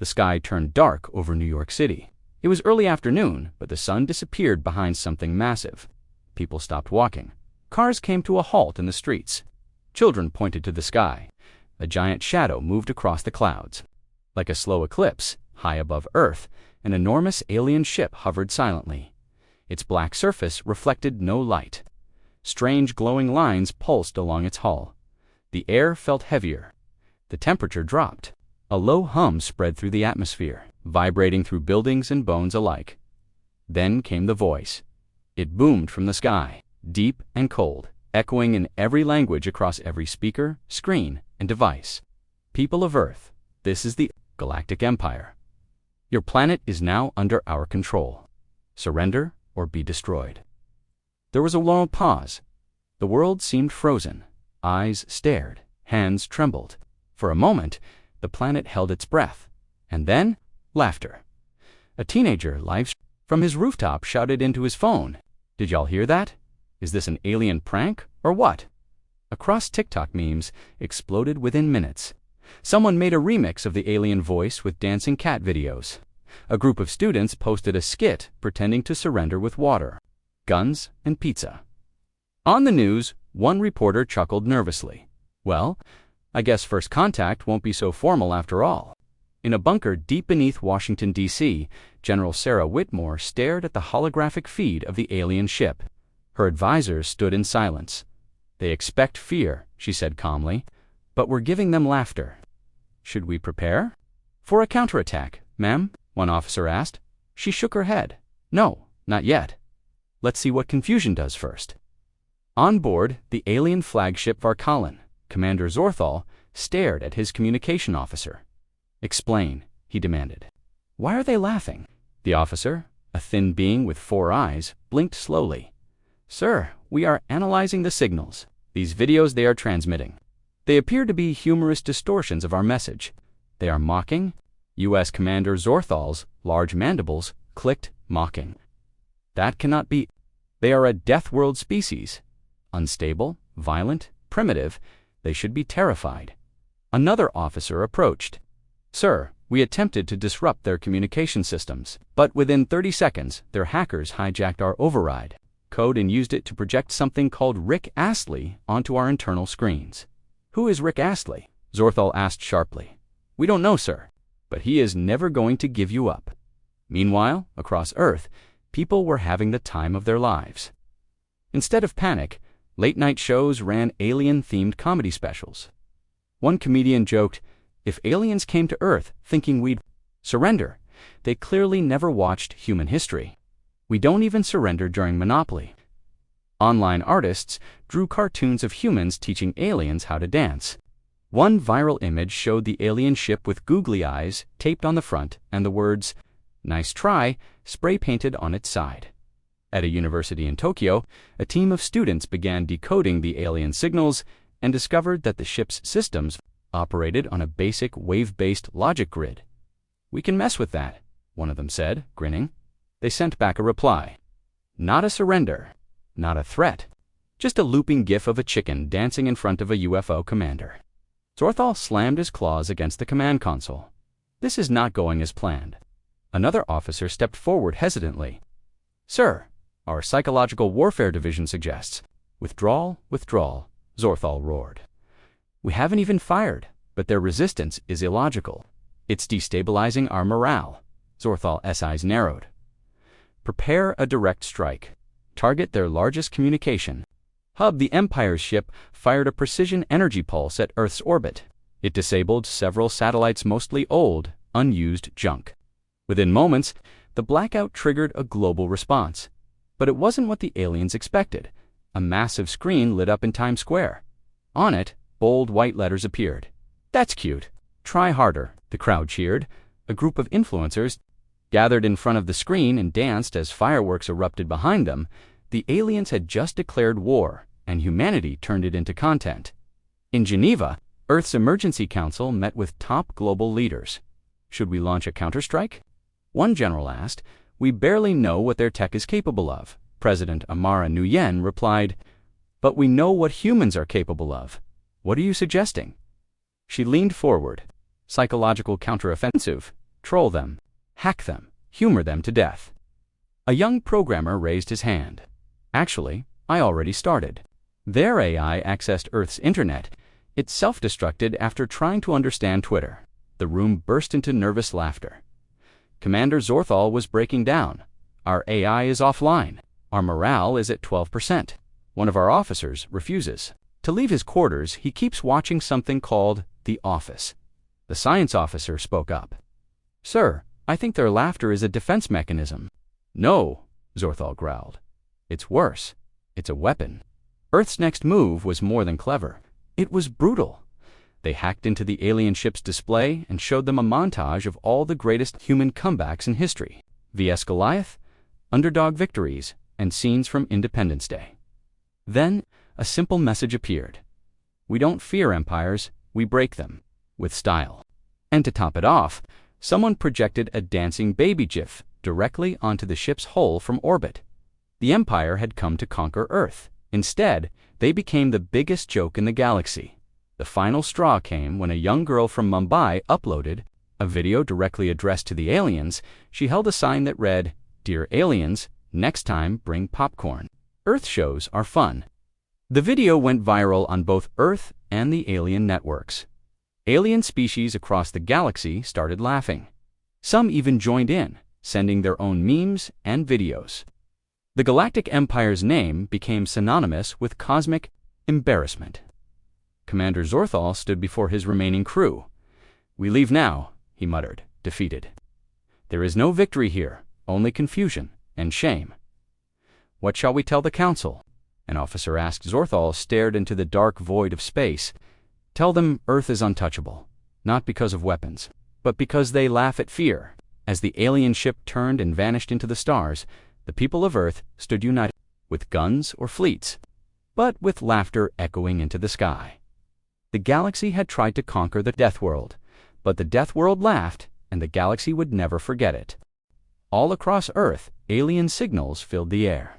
The sky turned dark over New York City. It was early afternoon, but the sun disappeared behind something massive. People stopped walking. Cars came to a halt in the streets. Children pointed to the sky. A giant shadow moved across the clouds. Like a slow eclipse, high above Earth, an enormous alien ship hovered silently. Its black surface reflected no light. Strange glowing lines pulsed along its hull. The air felt heavier. The temperature dropped. A low hum spread through the atmosphere, vibrating through buildings and bones alike. Then came the voice. It boomed from the sky, deep and cold, echoing in every language across every speaker, screen, and device. People of Earth, this is the Galactic Empire. Your planet is now under our control. Surrender or be destroyed. There was a long pause. The world seemed frozen. Eyes stared. Hands trembled. For a moment, the planet held its breath. And then, laughter. A teenager live from his rooftop shouted into his phone, "Did y'all hear that? Is this an alien prank or what?" Across TikTok memes exploded within minutes. Someone made a remix of the alien voice with dancing cat videos. A group of students posted a skit pretending to surrender with water, guns, and pizza. On the news, one reporter chuckled nervously. "Well, I guess first contact won't be so formal after all." In a bunker deep beneath Washington, D.C., General Sarah Whitmore stared at the holographic feed of the alien ship. Her advisors stood in silence. "They expect fear," she said calmly, "but we're giving them laughter." "Should we prepare?" "For a counterattack, ma'am?" one officer asked. She shook her head. "No, not yet. Let's see what confusion does first." On board the alien flagship Varkalin, Commander Zorthal stared at his communication officer. "Explain," he demanded. "Why are they laughing?" The officer, a thin being with 4 eyes, blinked slowly. "Sir, we are analyzing the signals. These videos they are transmitting. They appear to be humorous distortions of our message. They are mocking." U.S. Commander Zorthal's large mandibles clicked, mocking. "That cannot be. They are a death world species. Unstable, violent, primitive. They should be terrified." Another officer approached. "Sir, we attempted to disrupt their communication systems, but within 30 seconds, their hackers hijacked our override code and used it to project something called Rick Astley onto our internal screens." "Who is Rick Astley?" Zorthal asked sharply. "We don't know, sir, but he is never going to give you up." Meanwhile, across Earth, people were having the time of their lives. Instead of panic, late-night shows ran alien-themed comedy specials. One comedian joked, "If aliens came to Earth thinking we'd surrender, they clearly never watched human history. We don't even surrender during Monopoly." Online artists drew cartoons of humans teaching aliens how to dance. One viral image showed the alien ship with googly eyes taped on the front and the words, "Nice try," spray-painted on its side. At a university in Tokyo, a team of students began decoding the alien signals and discovered that the ship's systems operated on a basic wave-based logic grid. "We can mess with that," one of them said, grinning. They sent back a reply. "Not a surrender. Not a threat. Just a looping gif of a chicken dancing in front of a UFO commander." Zorthal slammed his claws against the command console. "This is not going as planned." Another officer stepped forward hesitantly. "Sir, our psychological warfare division suggests." "Withdrawal, withdrawal," Zorthal roared. "We haven't even fired, but their resistance is illogical. It's destabilizing our morale." Zorthal's eyes narrowed. "Prepare a direct strike. Target their largest communication hub." The Empire's ship fired a precision energy pulse at Earth's orbit. It disabled several satellites, mostly old, unused junk. Within moments, the blackout triggered a global response. But it wasn't what the aliens expected. A massive screen lit up in Times Square. On it, bold white letters appeared. "That's cute. Try harder," the crowd cheered. A group of influencers gathered in front of the screen and danced as fireworks erupted behind them. The aliens had just declared war, and humanity turned it into content. In Geneva, Earth's Emergency Council met with top global leaders. "Should we launch a counterstrike?" One general asked. "We barely know what their tech is capable of." President Amara Nguyen replied, "But we know what humans are capable of. What are you suggesting?" She leaned forward. "Psychological counteroffensive. troll them, hack them, humor them to death. A young programmer raised his hand. Actually, I already started. Their AI accessed Earth's internet. It self-destructed after trying to understand Twitter. The room burst into nervous laughter. Commander Zorthal was breaking down. Our AI is offline. Our morale is at 12%. One of our officers refuses. To leave his quarters, he keeps watching something called The Office. The science officer spoke up. Sir, I think their laughter is a defense mechanism. No, Zorthal growled. It's worse. It's a weapon. Earth's next move was more than clever. It was brutal. They hacked into the alien ship's display and showed them a montage of all the greatest human comebacks in history. vs. Goliath, underdog victories, and scenes from Independence Day. Then, a simple message appeared. We don't fear empires, we break them. With style. And to top it off, someone projected a dancing baby GIF directly onto the ship's hull from orbit. The Empire had come to conquer Earth. Instead, they became the biggest joke in the galaxy. The final straw came when a young girl from Mumbai uploaded a video directly addressed to the aliens. She held a sign that read, "Dear aliens, next time bring popcorn. Earth shows are fun." The video went viral on both Earth and the alien networks. Alien species across the galaxy started laughing. Some even joined in, sending their own memes and videos. The Galactic Empire's name became synonymous with cosmic embarrassment. Commander Zorthal stood before his remaining crew. We leave now, he muttered, defeated. There is no victory here, only confusion and shame. What shall we tell the council? An officer asked. Zorthal stared into the dark void of space. Tell them Earth is untouchable, not because of weapons, but because they laugh at fear. As the alien ship turned and vanished into the stars, the people of Earth stood united, with guns or fleets, but with laughter echoing into the sky. The galaxy had tried to conquer the Death World, but the Death World laughed, and the galaxy would never forget it. All across Earth, alien signals filled the air.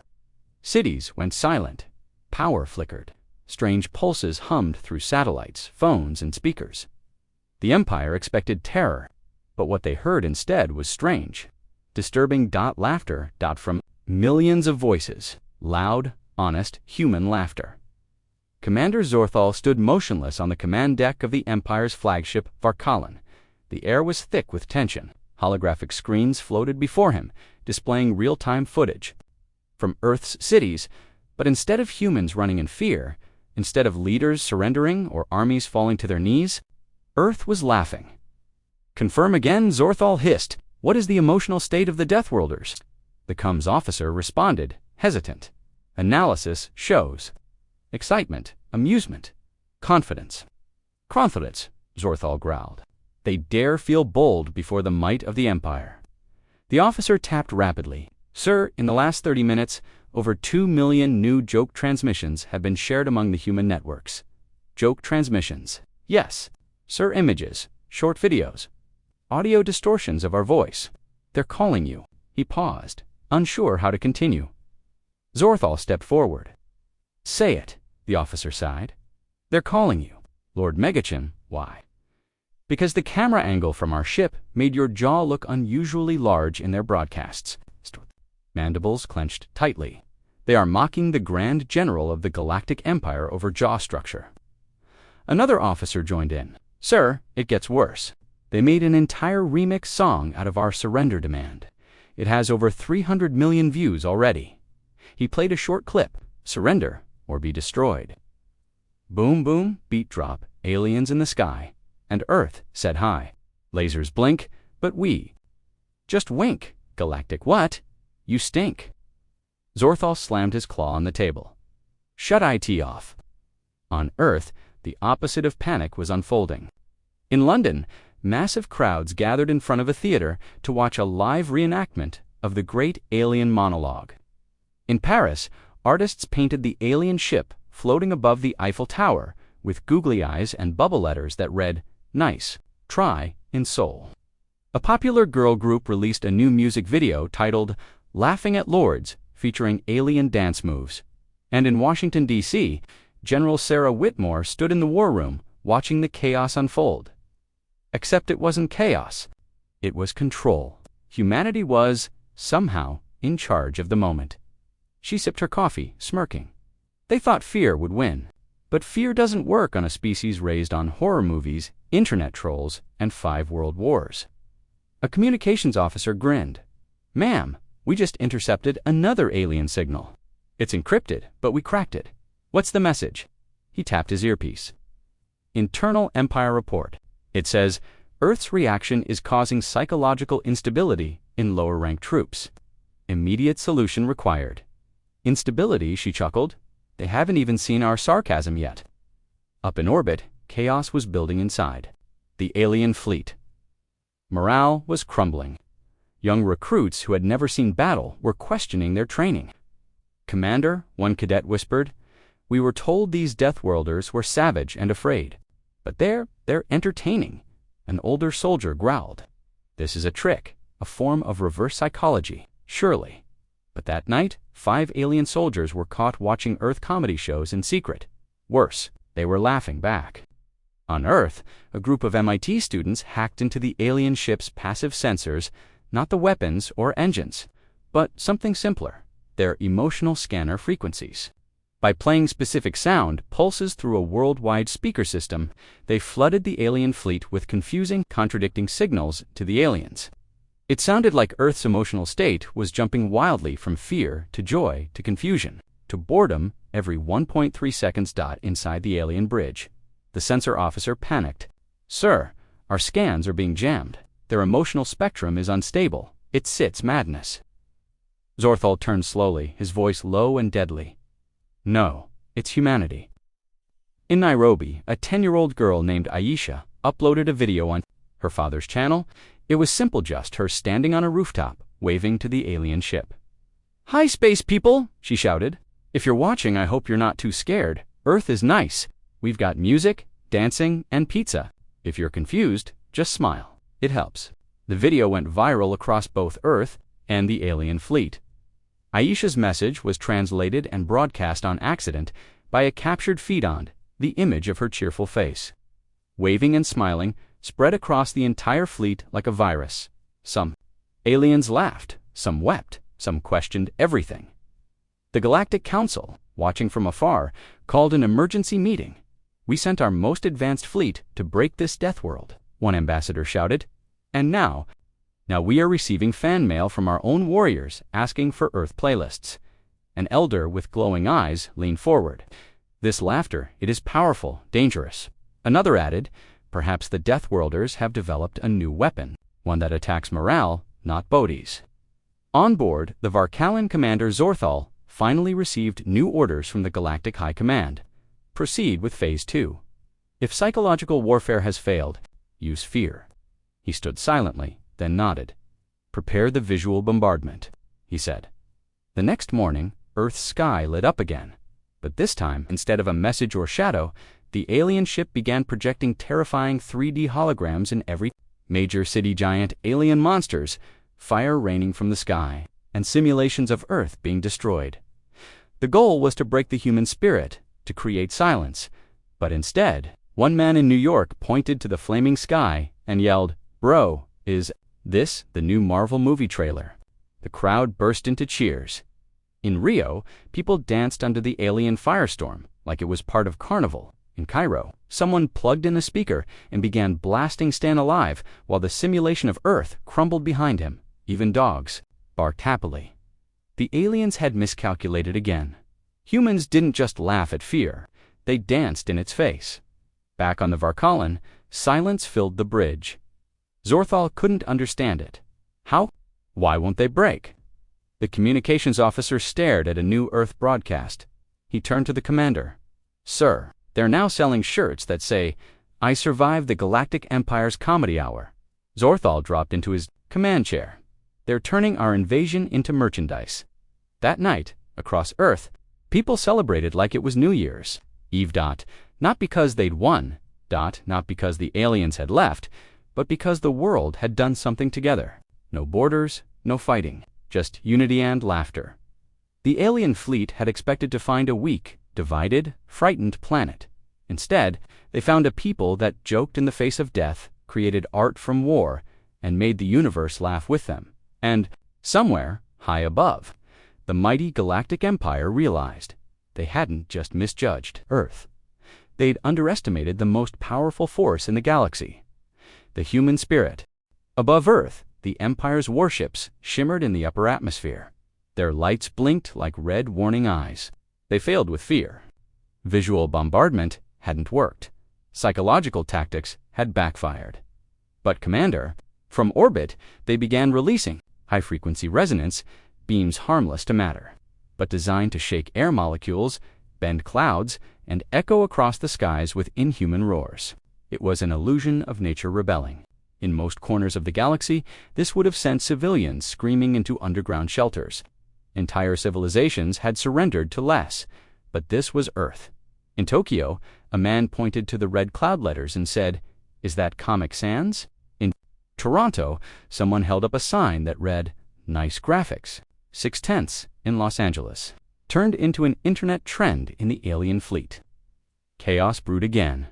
Cities went silent. Power flickered. Strange pulses hummed through satellites, phones, and speakers. The Empire expected terror, but what they heard instead was strange, disturbing laughter from millions of voices, loud, honest, human laughter. Commander Zorthal stood motionless on the command deck of the Empire's flagship Varkalan. The air was thick with tension. Holographic screens floated before him, displaying real-time footage from Earth's cities, but instead of humans running in fear, instead of leaders surrendering or armies falling to their knees, Earth was laughing. Confirm again, Zorthal hissed. What is the emotional state of the Deathworlders? The comms officer responded, hesitant. Analysis shows excitement, amusement, confidence. Confidence, Zorthal growled. They dare feel bold before the might of the Empire. The officer tapped rapidly. Sir, in the last 30 minutes, over 2 million new joke transmissions have been shared among the human networks. Joke transmissions. Yes. Sir, images, short videos, audio distortions of our voice. They're calling you. He paused, unsure how to continue. Zorthal stepped forward. Say it, the officer sighed. They're calling you. Lord Megachin, why? Because the camera angle from our ship made your jaw look unusually large in their broadcasts. Mandibles clenched tightly. They are mocking the Grand General of the Galactic Empire over jaw structure. Another officer joined in. Sir, it gets worse. They made an entire remix song out of our surrender demand. It has over 300 million views already. He played a short clip, surrender or be destroyed. Boom boom, beat drop, aliens in the sky, and Earth said hi. Lasers blink, but we just wink. Galactic what? You stink. Zorthal slammed his claw on the table. Shut IT off. On Earth, the opposite of panic was unfolding. In London, massive crowds gathered in front of a theater to watch a live reenactment of the great alien monologue. In Paris, artists painted the alien ship floating above the Eiffel Tower with googly eyes and bubble letters that read, "Nice, try," in Seoul. A popular girl group released a new music video titled Laughing at Lords, featuring alien dance moves. And in Washington, D.C., General Sarah Whitmore stood in the war room watching the chaos unfold. Except it wasn't chaos. It was control. Humanity was, somehow, in charge of the moment. She sipped her coffee, smirking. They thought fear would win. But fear doesn't work on a species raised on horror movies, internet trolls, and 5 world wars. A communications officer grinned. "Ma'am, we just intercepted another alien signal. It's encrypted, but we cracked it. What's the message?" He tapped his earpiece. Internal Empire report. It says, Earth's reaction is causing psychological instability in lower-ranked troops. Immediate solution required. Instability, she chuckled. They haven't even seen our sarcasm yet. Up in orbit, chaos was building inside. The alien fleet. Morale was crumbling. Young recruits who had never seen battle were questioning their training. "Commander," one cadet whispered, "we were told these Deathworlders were savage and afraid. But they're entertaining." An older soldier growled. "This is a trick, a form of reverse psychology, surely." But that night, 5 alien soldiers were caught watching Earth comedy shows in secret. Worse, they were laughing back. On Earth, a group of MIT students hacked into the alien ship's passive sensors, not the weapons or engines, but something simpler, their emotional scanner frequencies. By playing specific sound pulses through a worldwide speaker system, they flooded the alien fleet with confusing, contradicting signals to the aliens. It sounded like Earth's emotional state was jumping wildly from fear to joy to confusion to boredom every 1.3 seconds. Inside the alien bridge. The sensor officer panicked. "Sir, our scans are being jammed. Their emotional spectrum is unstable. It's madness." Zorthal turned slowly, his voice low and deadly. "No, it's humanity." In Nairobi, a 10-year-old girl named Aisha uploaded a video on her father's channel. It was simple, just her standing on a rooftop, waving to the alien ship. "Hi, space people," she shouted. "If you're watching, I hope you're not too scared. Earth is nice. We've got music, dancing, and pizza. If you're confused, just smile. It helps." The video went viral across both Earth and the alien fleet. Aisha's message was translated and broadcast on accident by a captured feed on the image of her cheerful face. Waving and smiling spread across the entire fleet like a virus. Some aliens laughed, some wept, some questioned everything. The Galactic Council, watching from afar, called an emergency meeting. "We sent our most advanced fleet to break this death world," one ambassador shouted. "And now we are receiving fan mail from our own warriors asking for Earth playlists." An elder with glowing eyes leaned forward. "This laughter, it is powerful, dangerous." Another added, "Perhaps the Deathworlders have developed a new weapon, one that attacks morale, not bodies." On board, the Varkalan commander Zorthal finally received new orders from the Galactic High Command. Proceed with Phase 2. If psychological warfare has failed, use fear. He stood silently, then nodded. "Prepare the visual bombardment," he said. The next morning, Earth's sky lit up again. But this time, instead of a message or shadow, the alien ship began projecting terrifying 3D holograms in every major city. Giant alien monsters, fire raining from the sky, and simulations of Earth being destroyed. The goal was to break the human spirit, to create silence. But instead, one man in New York pointed to the flaming sky and yelled, "Bro, is this the new Marvel movie trailer?" The crowd burst into cheers. In Rio, people danced under the alien firestorm like it was part of carnival. In Cairo, someone plugged in a speaker and began blasting Stand Alive while the simulation of Earth crumbled behind him. Even dogs barked happily. The aliens had miscalculated again. Humans didn't just laugh at fear, they danced in its face. Back on the Varkalan, silence filled the bridge. Zorthal couldn't understand it. How? Why won't they break? The communications officer stared at a new Earth broadcast. He turned to the commander. "Sir, they're now selling shirts that say, 'I survived the Galactic Empire's comedy hour.'" Zorthal dropped into his command chair. "They're turning our invasion into merchandise." That night, across Earth, people celebrated like it was New Year's Eve. Not because they'd won, not because the aliens had left, but because the world had done something together. No borders, no fighting, just unity and laughter. The alien fleet had expected to find a weak, divided, frightened planet. Instead, they found a people that joked in the face of death, created art from war, and made the universe laugh with them. And, somewhere, high above, the mighty Galactic Empire realized they hadn't just misjudged Earth. They'd underestimated the most powerful force in the galaxy, the human spirit. Above Earth, the Empire's warships shimmered in the upper atmosphere. Their lights blinked like red warning eyes. They failed with fear. Visual bombardment hadn't worked. Psychological tactics had backfired. But Commander, from orbit, they began releasing high-frequency resonance beams harmless to matter, but designed to shake air molecules, bend clouds, and echo across the skies with inhuman roars. It was an illusion of nature rebelling. In most corners of the galaxy, this would have sent civilians screaming into underground shelters. Entire civilizations had surrendered to less, but this was Earth. In Tokyo, a man pointed to the red cloud letters and said, "Is that Comic Sans?" In Toronto, someone held up a sign that read, "Nice graphics." 6/10 in Los Angeles turned into an internet trend in the alien fleet. Chaos brewed again.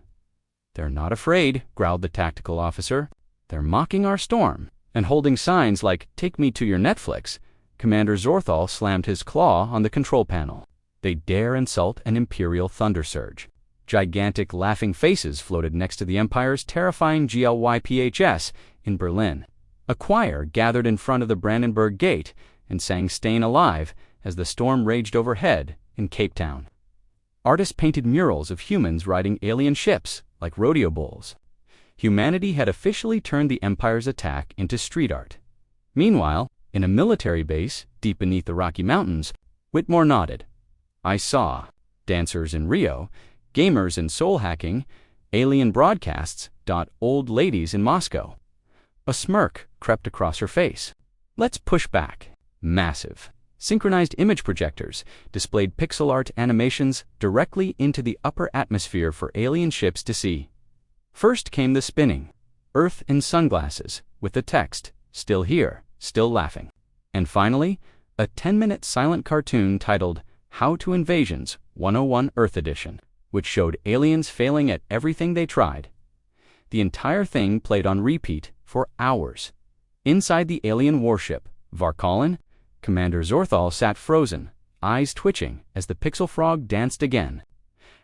"They're not afraid," growled the tactical officer. "They're mocking our storm." And holding signs like, "Take me to your Netflix," Commander Zorthal slammed his claw on the control panel. They dare insult an Imperial thunder surge. Gigantic laughing faces floated next to the Empire's terrifying GLYPHS in Berlin. A choir gathered in front of the Brandenburg Gate and sang "Stayin' Alive" as the storm raged overhead in Cape Town. Artists painted murals of humans riding alien ships like rodeo bulls. Humanity had officially turned the Empire's attack into street art. Meanwhile, in a military base deep beneath the Rocky Mountains, Whitmore nodded. "I saw dancers in Rio, gamers in soul hacking, alien broadcasts, old ladies in Moscow." A smirk crept across her face. "Let's push back." Massive, synchronized image projectors displayed pixel art animations directly into the upper atmosphere for alien ships to see. First came the spinning, Earth in sunglasses, with the text, "Still here, still laughing." And finally, a 10-minute silent cartoon titled "How to Invasions 101 Earth Edition," which showed aliens failing at everything they tried. The entire thing played on repeat for hours. Inside the alien warship, Varkalin, Commander Zorthal sat frozen, eyes twitching as the pixel frog danced again.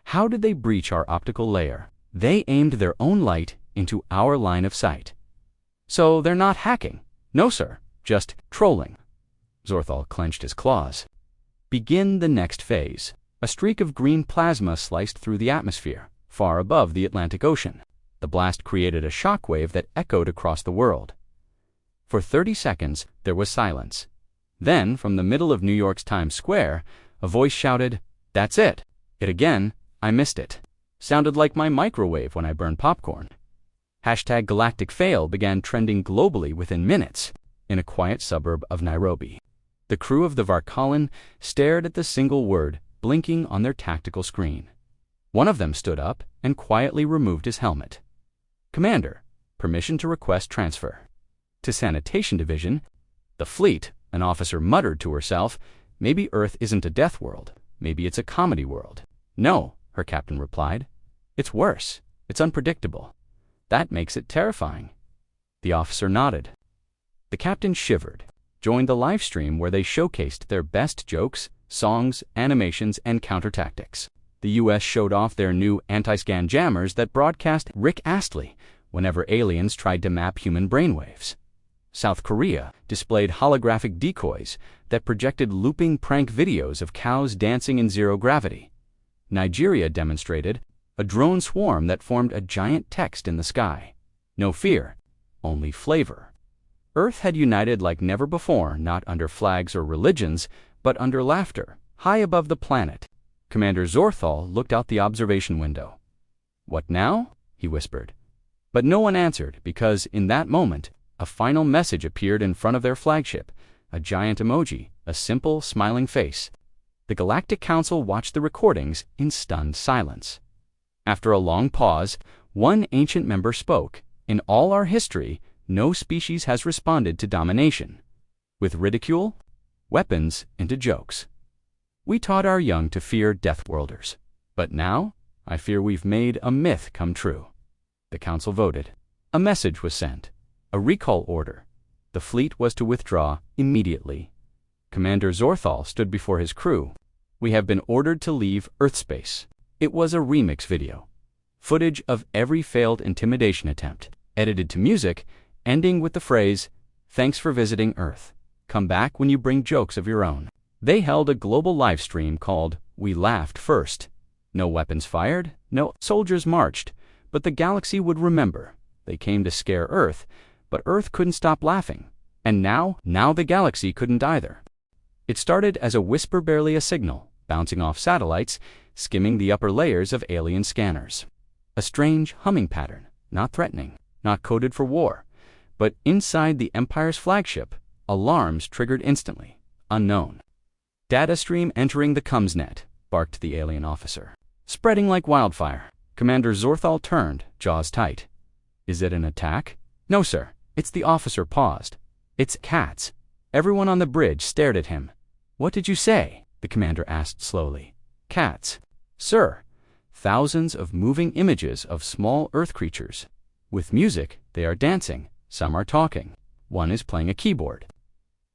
How did they breach our optical layer? They aimed their own light into our line of sight. So they're not hacking. No, sir, just trolling. Zorthal clenched his claws. Begin the next phase. A streak of green plasma sliced through the atmosphere, far above the Atlantic Ocean. The blast created a shockwave that echoed across the world. For 30 seconds, there was silence. Then, from the middle of New York's Times Square, a voice shouted, "That's it! It again, I missed it. Sounded like my microwave when I burned popcorn." #Galactic fail began trending globally within minutes in a quiet suburb of Nairobi. The crew of the Varkalin stared at the single word blinking on their tactical screen. One of them stood up and quietly removed his helmet. "Commander, permission to request transfer." To Sanitation Division, the fleet, an officer muttered to herself, "Maybe Earth isn't a death world. Maybe it's a comedy world." "No," her captain replied. "It's worse. It's unpredictable. That makes it terrifying." The officer nodded. The captain shivered, joined the live stream where they showcased their best jokes, songs, animations, and counter-tactics. The U.S. showed off their new anti-scan jammers that broadcast Rick Astley whenever aliens tried to map human brainwaves. South Korea displayed holographic decoys that projected looping prank videos of cows dancing in zero gravity. Nigeria demonstrated a drone swarm that formed a giant text in the sky. No fear, only flavor. Earth had united like never before, not under flags or religions, but under laughter, high above the planet. Commander Zorthal looked out the observation window. "What now?" he whispered. But no one answered because, in that moment, a final message appeared in front of their flagship, a giant emoji, a simple, smiling face. The Galactic Council watched the recordings in stunned silence. After a long pause, one ancient member spoke. "In all our history, no species has responded to domination. With ridicule, weapons, into jokes. We taught our young to fear Deathworlders. But now, I fear we've made a myth come true." The council voted. A message was sent. A recall order. The fleet was to withdraw immediately. Commander Zorthal stood before his crew. We have been ordered to leave Earthspace. It was a remix video. Footage of every failed intimidation attempt, edited to music, ending with the phrase, "Thanks for visiting Earth. Come back when you bring jokes of your own." They held a global live stream called "We Laughed First." No weapons fired, no soldiers marched, but the galaxy would remember. They came to scare Earth, but Earth couldn't stop laughing. And now the galaxy couldn't either. It started as a whisper, barely a signal, bouncing off satellites, skimming the upper layers of alien scanners. A strange humming pattern, not threatening, not coded for war, but inside the Empire's flagship, alarms triggered instantly, unknown. "Data stream entering the Comsnet," barked the alien officer. "Spreading like wildfire." Commander Zorthal turned, jaws tight. "Is it an attack?" "No, sir." It's the officer paused. "It's cats." Everyone on the bridge stared at him. "What did you say?" the commander asked slowly. "Cats, sir. Thousands of moving images of small Earth creatures. With music, they are dancing. Some are talking. One is playing a keyboard."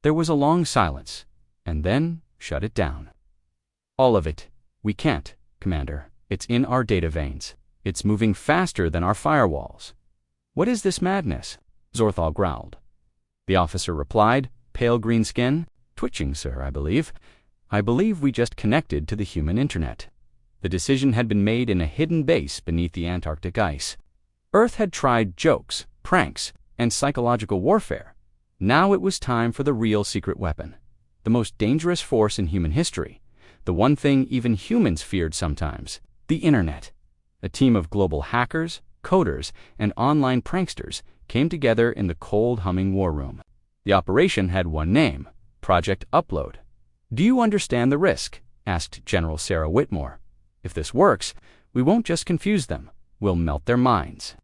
There was a long silence, and then shut it down. "All of it. We can't, Commander. It's in our data veins. It's moving faster than our firewalls." "What is this madness?" Zorthal growled. The officer replied, pale green skin, "Twitching, sir, I believe. I believe we just connected to the human internet." The decision had been made in a hidden base beneath the Antarctic ice. Earth had tried jokes, pranks, and psychological warfare. Now it was time for the real secret weapon. The most dangerous force in human history. The one thing even humans feared sometimes. The internet. A team of global hackers, coders, and online pranksters came together in the cold, humming war room. The operation had one name, Project Upload. "Do you understand the risk?" asked General Sarah Whitmore. "If this works, we won't just confuse them, we'll melt their minds."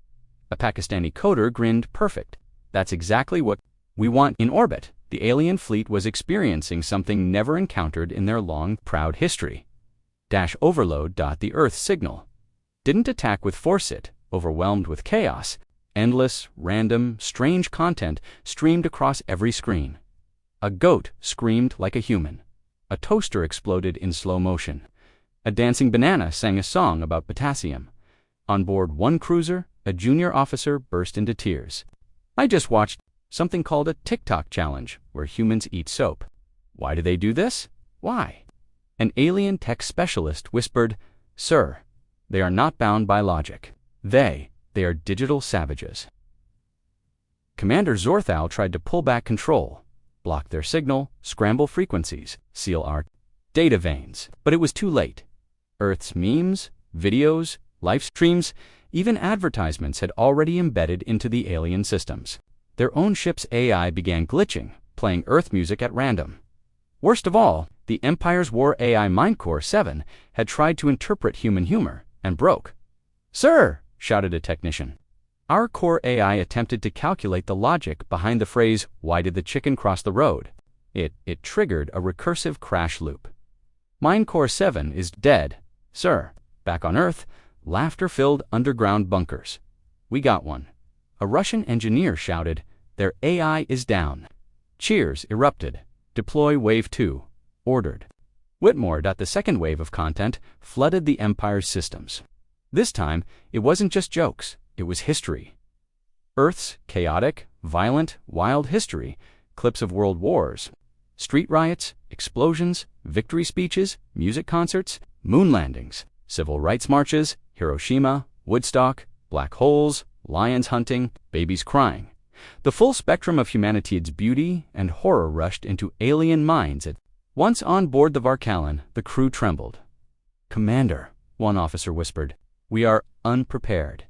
A Pakistani coder grinned, "Perfect. That's exactly what we want." In orbit, the alien fleet was experiencing something never encountered in their long, proud history. Overload. The Earth signal didn't attack with foresight, overwhelmed with chaos. Endless, random, strange content streamed across every screen. A goat screamed like a human. A toaster exploded in slow motion. A dancing banana sang a song about potassium. On board one cruiser, a junior officer burst into tears. "I just watched something called a TikTok challenge, where humans eat soap. Why do they do this? Why?" An alien tech specialist whispered, "Sir, they are not bound by logic. They are digital savages." Commander Zorthal tried to pull back control, block their signal, scramble frequencies, seal our data veins. But it was too late. Earth's memes, videos, live streams, even advertisements had already embedded into the alien systems. Their own ship's AI began glitching, playing Earth music at random. Worst of all, the Empire's War AI Mindcore 7 had tried to interpret human humor and broke. "Sir!" shouted a technician. "Our core AI attempted to calculate the logic behind the phrase, 'Why did the chicken cross the road?' It triggered a recursive crash loop. Mindcore 7 is dead, sir. Back on Earth, laughter-filled underground bunkers. We got one." A Russian engineer shouted, "Their AI is down." Cheers erupted. "Deploy Wave 2. Ordered." Whitmore. The second wave of content flooded the Empire's systems. This time, it wasn't just jokes, it was history. Earth's chaotic, violent, wild history, clips of world wars, street riots, explosions, victory speeches, music concerts, moon landings, civil rights marches, Hiroshima, Woodstock, black holes, lions hunting, babies crying. The full spectrum of humanity's beauty and horror rushed into alien minds. Once on board the Varkalin, the crew trembled. "Commander," one officer whispered, "we are unprepared.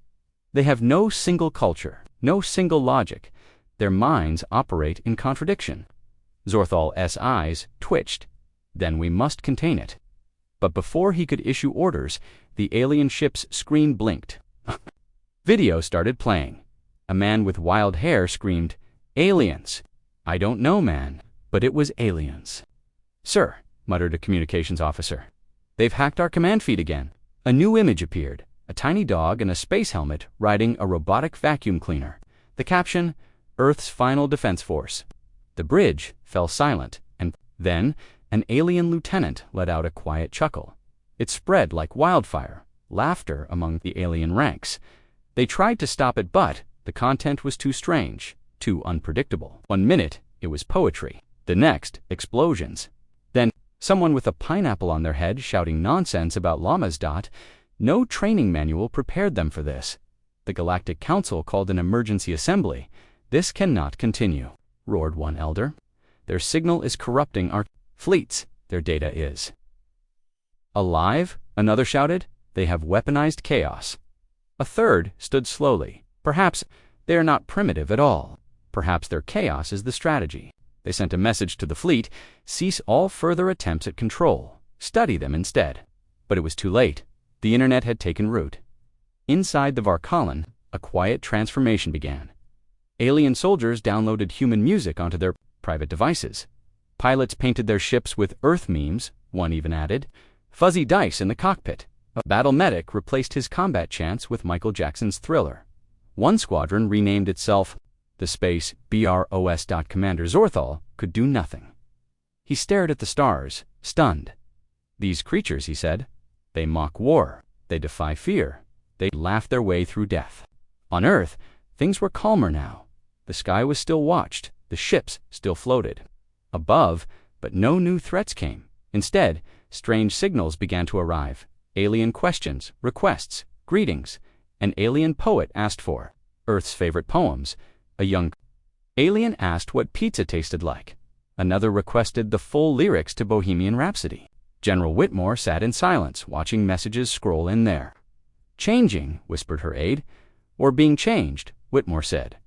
They have no single culture, no single logic. Their minds operate in contradiction." Zorthal's eyes twitched. "Then we must contain it." But before he could issue orders, the alien ship's screen blinked. Video started playing. A man with wild hair screamed, "Aliens!" "I don't know, man, but it was aliens." "Sir," muttered a communications officer, "they've hacked our command feed again." A new image appeared, a tiny dog in a space helmet riding a robotic vacuum cleaner. The caption, Earth's final defense force. The bridge fell silent, and then an alien lieutenant let out a quiet chuckle. It spread like wildfire, laughter among the alien ranks. They tried to stop it, but the content was too strange, too unpredictable. 1 minute, it was poetry. The next, explosions. Then, someone with a pineapple on their head shouting nonsense about llamas. No training manual prepared them for this. The Galactic Council called an emergency assembly. "This cannot continue," roared one elder. "Their signal is corrupting our fleets. Their data is." "Alive?" another shouted. "They have weaponized chaos." A third stood slowly. "Perhaps they are not primitive at all. Perhaps their chaos is the strategy." They sent a message to the fleet: "Cease all further attempts at control. Study them instead." But it was too late. The internet had taken root. Inside the Varkalan, a quiet transformation began. Alien soldiers downloaded human music onto their private devices. Pilots painted their ships with Earth memes, one even added. Fuzzy dice in the cockpit. A battle medic replaced his combat chants with Michael Jackson's Thriller. One squadron renamed itself the Space BROS. Commander Zorthal could do nothing. He stared at the stars, stunned. "These creatures," he said, "they mock war. They defy fear. They laugh their way through death." On Earth, things were calmer now. The sky was still watched. The ships still floated above, but no new threats came. Instead, strange signals began to arrive. Alien questions, requests, greetings. An alien poet asked for Earth's favorite poems. A young alien asked what pizza tasted like. Another requested the full lyrics to Bohemian Rhapsody. General Whitmore sat in silence, watching messages scroll in there. "Changing," whispered her aide. "Or being changed," Whitmore said.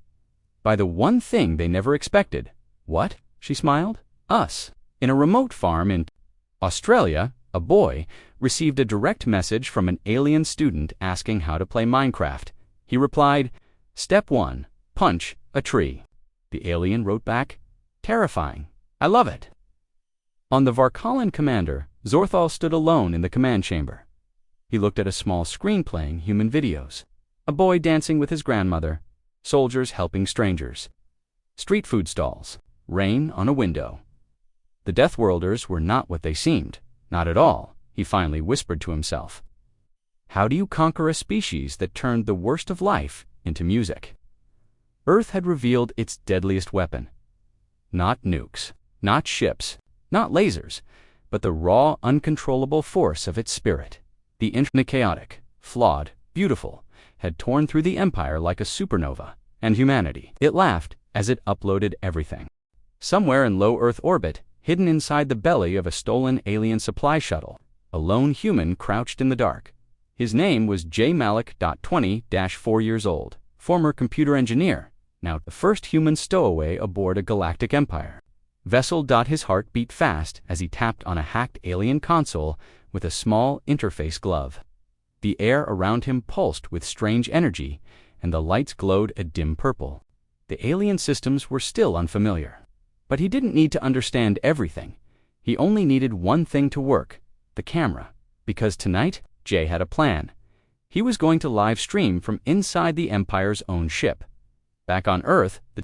"By the one thing they never expected." "What?" she smiled. "Us." In a remote farm in Australia, a boy received a direct message from an alien student asking how to play Minecraft. He replied, "Step 1, punch a tree." The alien wrote back, "Terrifying. I love it." On the Varkalan commander, Zorthal stood alone in the command chamber. He looked at a small screen playing human videos. A boy dancing with his grandmother, soldiers helping strangers, street food stalls, rain on a window. The Deathworlders were not what they seemed. Not at all, he finally whispered to himself. How do you conquer a species that turned the worst of life into music? Earth had revealed its deadliest weapon. Not nukes, not ships, not lasers, but the raw, uncontrollable force of its spirit. The infinite chaotic, flawed, beautiful, had torn through the Empire like a supernova, and humanity. It laughed as it uploaded everything. Somewhere in low Earth orbit, hidden inside the belly of a stolen alien supply shuttle, a lone human crouched in the dark. His name was J. Malik, 20-4 years old, former computer engineer, now the first human stowaway aboard a galactic empire. Vessel. His heart beat fast as he tapped on a hacked alien console with a small interface glove. The air around him pulsed with strange energy, and the lights glowed a dim purple. The alien systems were still unfamiliar. But he didn't need to understand everything. He only needed one thing to work, the camera. Because tonight, Jay had a plan. He was going to live stream from inside the Empire's own ship. Back on Earth, the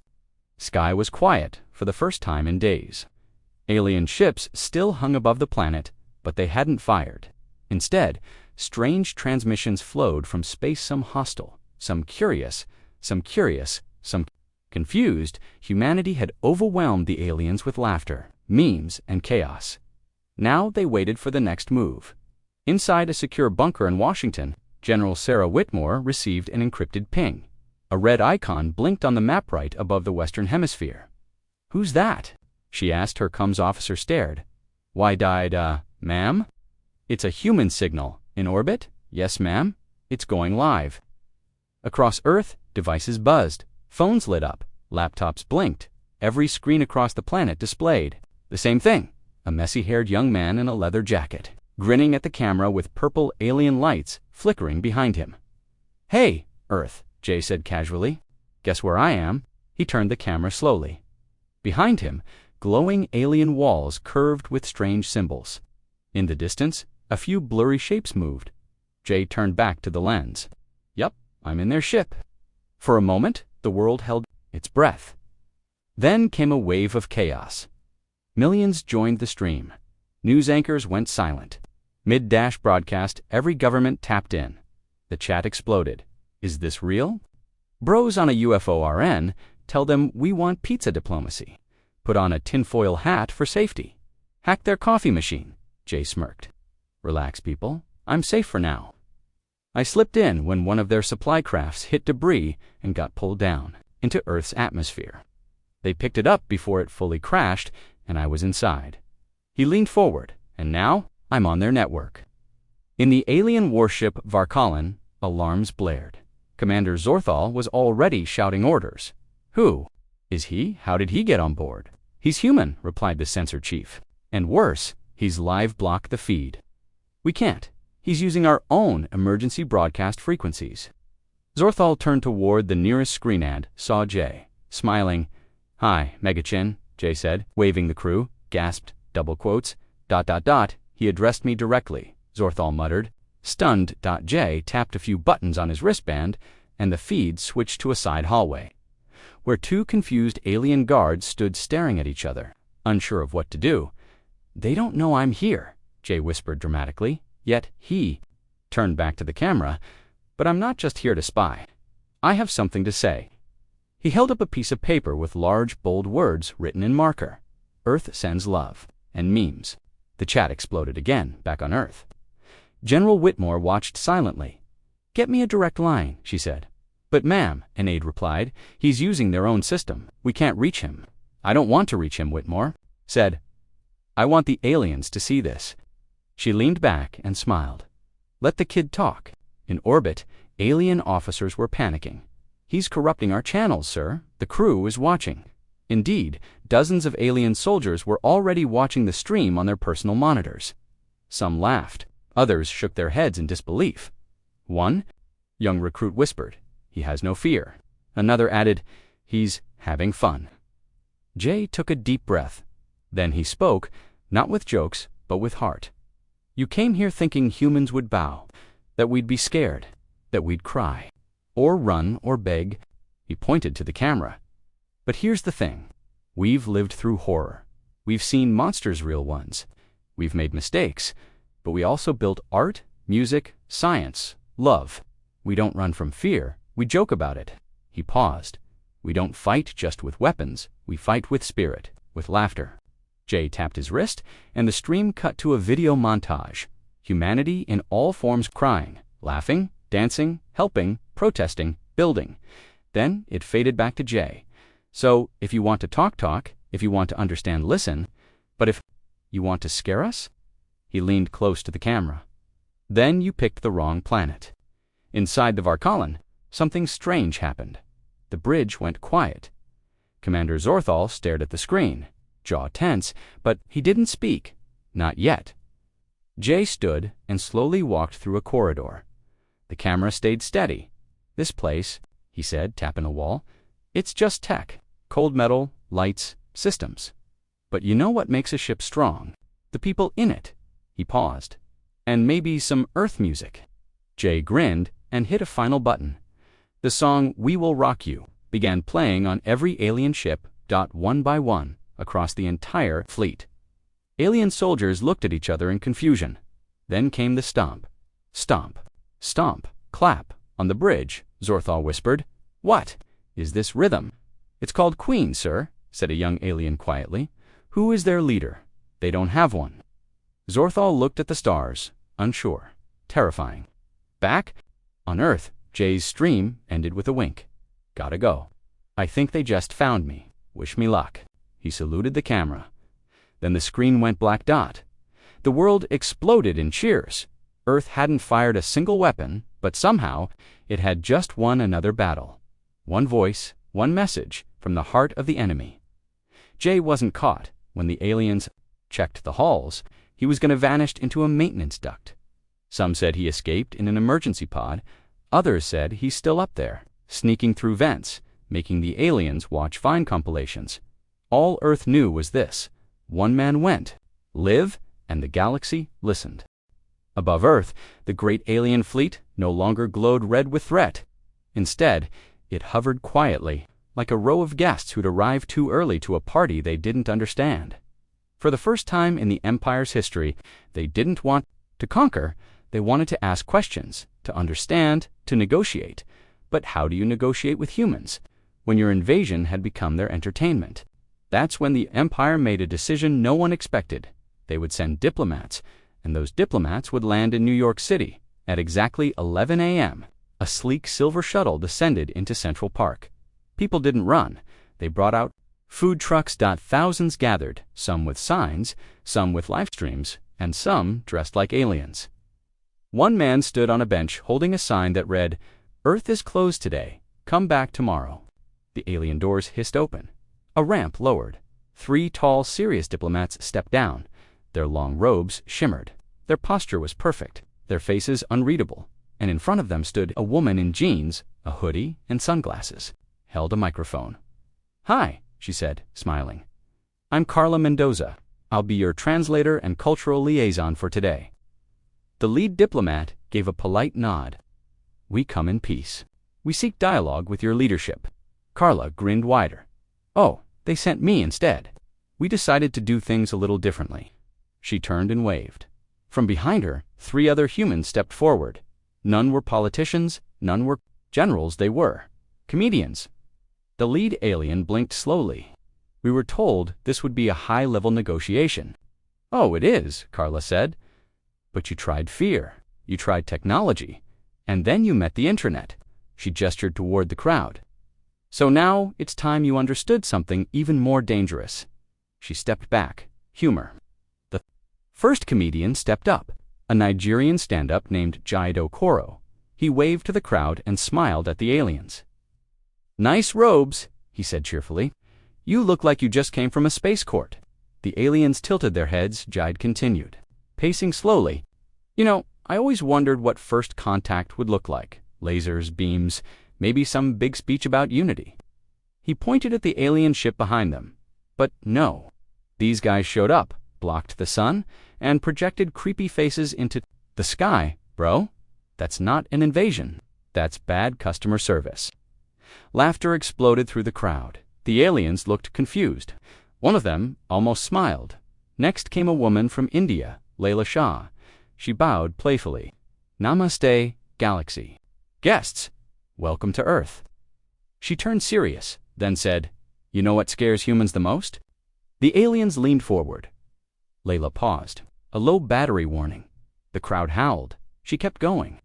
sky was quiet for the first time in days. Alien ships still hung above the planet, but they hadn't fired. Instead, strange transmissions flowed from space, some hostile, some curious, some confused. Humanity had overwhelmed the aliens with laughter, memes, and chaos. Now they waited for the next move. Inside a secure bunker in Washington, General Sarah Whitmore received an encrypted ping. A red icon blinked on the map right above the Western Hemisphere. "Who's that?" she asked. Her comms officer stared. "Why ma'am? It's a human signal. In orbit? Yes, ma'am. It's going live." Across Earth, devices buzzed. Phones lit up. Laptops blinked. Every screen across the planet displayed the same thing. A messy-haired young man in a leather jacket, grinning at the camera with purple alien lights flickering behind him. "Hey, Earth," Jay said casually. "Guess where I am?" He turned the camera slowly. Behind him, glowing alien walls curved with strange symbols. In the distance, a few blurry shapes moved. Jay turned back to the lens. "Yup, I'm in their ship." For a moment, the world held its breath. Then came a wave of chaos. Millions joined the stream. News anchors went silent. Mid-dash broadcast, every government tapped in. The chat exploded. Is this real? Bros on a UFO RN tell them we want pizza diplomacy. Put on a tinfoil hat for safety. Hack their coffee machine, Jay smirked. Relax, people. I'm safe for now. I slipped in when one of their supply crafts hit debris and got pulled down into Earth's atmosphere. They picked it up before it fully crashed, and I was inside. He leaned forward, and now I'm on their network. In the alien warship Varkalin, alarms blared. Commander Zorthal was already shouting orders. Who? Is he? How did he get on board? He's human, replied the sensor chief. And worse, he's live blocked the feed. We can't. He's using our own emergency broadcast frequencies. Zorthal turned toward the nearest screen and saw Jay, smiling. Hi, Megachin, Jay said, waving the crew, gasped, double quotes, ... He addressed me directly, Zorthal muttered. Stunned, Jay tapped a few buttons on his wristband, and the feed switched to a side hallway, where two confused alien guards stood staring at each other, unsure of what to do. They don't know I'm here, Jay whispered dramatically, yet he turned back to the camera. But I'm not just here to spy. I have something to say. He held up a piece of paper with large, bold words written in marker. Earth sends love, and memes. The chat exploded again, back on Earth. General Whitmore watched silently. Get me a direct line, she said. But ma'am, an aide replied, he's using their own system. We can't reach him. I don't want to reach him, Whitmore said. I want the aliens to see this. She leaned back and smiled. Let the kid talk. In orbit, alien officers were panicking. He's corrupting our channels, sir. The crew is watching. Indeed, dozens of alien soldiers were already watching the stream on their personal monitors. Some laughed. Others shook their heads in disbelief. One young recruit whispered, he has no fear. Another added, he's having fun. Jay took a deep breath. Then he spoke, not with jokes, but with heart. You came here thinking humans would bow, that we'd be scared, that we'd cry, or run or beg. He pointed to the camera. But here's the thing. We've lived through horror. We've seen monsters, real ones. We've made mistakes, but we also built art, music, science, love. We don't run from fear. We joke about it. He paused. We don't fight just with weapons. We fight with spirit, with laughter. Jay tapped his wrist, and the stream cut to a video montage. Humanity in all forms crying, laughing, dancing, helping, protesting, building. Then it faded back to Jay. So, if you want to talk, if you want to understand, listen. But if you want to scare us? He leaned close to the camera. Then you picked the wrong planet. Inside the Varkalin, something strange happened. The bridge went quiet. Commander Zorthal stared at the screen, jaw tense, but he didn't speak. Not yet. Jay stood and slowly walked through a corridor. The camera stayed steady. This place, he said, tapping a wall, it's just tech, cold metal, lights, systems. But you know what makes a ship strong? The people in it. He paused. And maybe some Earth music. Jay grinned and hit a final button. The song We Will Rock You began playing on every alien ship, one by one, across the entire fleet. Alien soldiers looked at each other in confusion. Then came the stomp. Stomp. Stomp. Clap. On the bridge, Zorthal whispered. What is this rhythm? It's called Queen, sir, said a young alien quietly. Who is their leader? They don't have one. Zorthal looked at the stars, unsure, terrifying. Back on Earth, Jay's stream ended with a wink. Gotta go. I think they just found me. Wish me luck. He saluted the camera. Then the screen went black dot. The world exploded in cheers. Earth hadn't fired a single weapon, but somehow it had just won another battle. One voice, one message from the heart of the enemy. Jay wasn't caught. When the aliens checked the halls, he was going to vanish into a maintenance duct. Some said he escaped in an emergency pod. Others said he's still up there, sneaking through vents, making the aliens watch Vine compilations. All Earth knew was this. One man went, live, and the galaxy listened. Above Earth, the great alien fleet no longer glowed red with threat. Instead, it hovered quietly, like a row of guests who'd arrived too early to a party they didn't understand. For the first time in the Empire's history, they didn't want to conquer, they wanted to ask questions, to understand, to negotiate. But how do you negotiate with humans when your invasion had become their entertainment? That's when the Empire made a decision no one expected. They would send diplomats, and those diplomats would land in New York City. At exactly 11 a.m., a sleek silver shuttle descended into Central Park. People didn't run. They brought out food trucks. Thousands gathered, some with signs, some with live streams, and some dressed like aliens. One man stood on a bench holding a sign that read, "Earth is closed today. Come back tomorrow." The alien doors hissed open. A ramp lowered. 3 tall, serious diplomats stepped down. Their long robes shimmered. Their posture was perfect, their faces unreadable, and in front of them stood a woman in jeans, a hoodie, and sunglasses, held a microphone. "Hi," she said, smiling. "I'm Carla Mendoza. I'll be your translator and cultural liaison for today." The lead diplomat gave a polite nod. "We come in peace. We seek dialogue with your leadership." Carla grinned wider. "Oh, they sent me instead. We decided to do things a little differently." She turned and waved. From behind her, 3 other humans stepped forward. None were politicians, none were generals. They were comedians. The lead alien blinked slowly. "We were told this would be a high-level negotiation." "Oh, it is," Carla said. "But you tried fear, you tried technology, and then you met the internet." She gestured toward the crowd. "So now it's time you understood something even more dangerous." She stepped back. Humor. The first comedian stepped up, a Nigerian stand-up named Jaido Koro. He waved to the crowd and smiled at the aliens. "Nice robes," he said cheerfully. "You look like you just came from a space court." The aliens tilted their heads. Jaid continued, pacing slowly. "You know, I always wondered what first contact would look like. Lasers, beams, maybe some big speech about unity." He pointed at the alien ship behind them. But no. These guys showed up, blocked the sun, and projected creepy faces into the sky. "Bro, that's not an invasion. That's bad customer service." Laughter exploded through the crowd. The aliens looked confused. One of them almost smiled. Next came a woman from India, Layla Shah. She bowed playfully. "Namaste, Galaxy. Guests, welcome to Earth." She turned serious, then said, "You know what scares humans the most?" The aliens leaned forward. Layla paused. A low battery warning. The crowd howled. She kept going.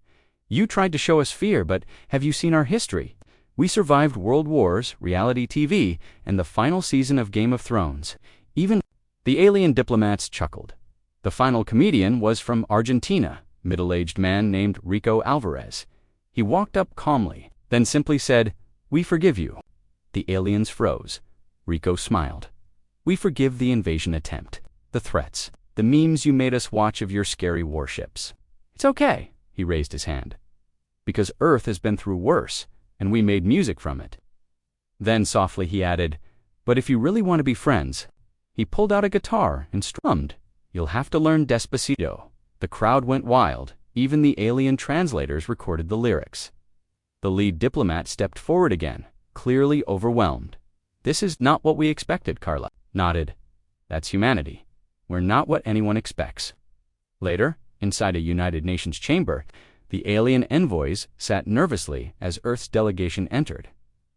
"You tried to show us fear, but have you seen our history? We survived world wars, reality TV, and the final season of Game of Thrones. Even..." The alien diplomats chuckled. The final comedian was from Argentina, middle-aged man named Rico Alvarez. He walked up calmly, then simply said, "We forgive you." The aliens froze. Rico smiled. "We forgive the invasion attempt, the threats, the memes you made us watch of your scary warships. It's okay," he raised his hand, "because Earth has been through worse, and we made music from it." Then softly he added, "But if you really want to be friends..." He pulled out a guitar and strummed. "You'll have to learn Despacito." The crowd went wild. Even the alien translators recorded the lyrics. The lead diplomat stepped forward again, clearly overwhelmed. "This is not what we expected," Carla nodded. "That's humanity. We're not what anyone expects." Later, inside a United Nations chamber, the alien envoys sat nervously as Earth's delegation entered.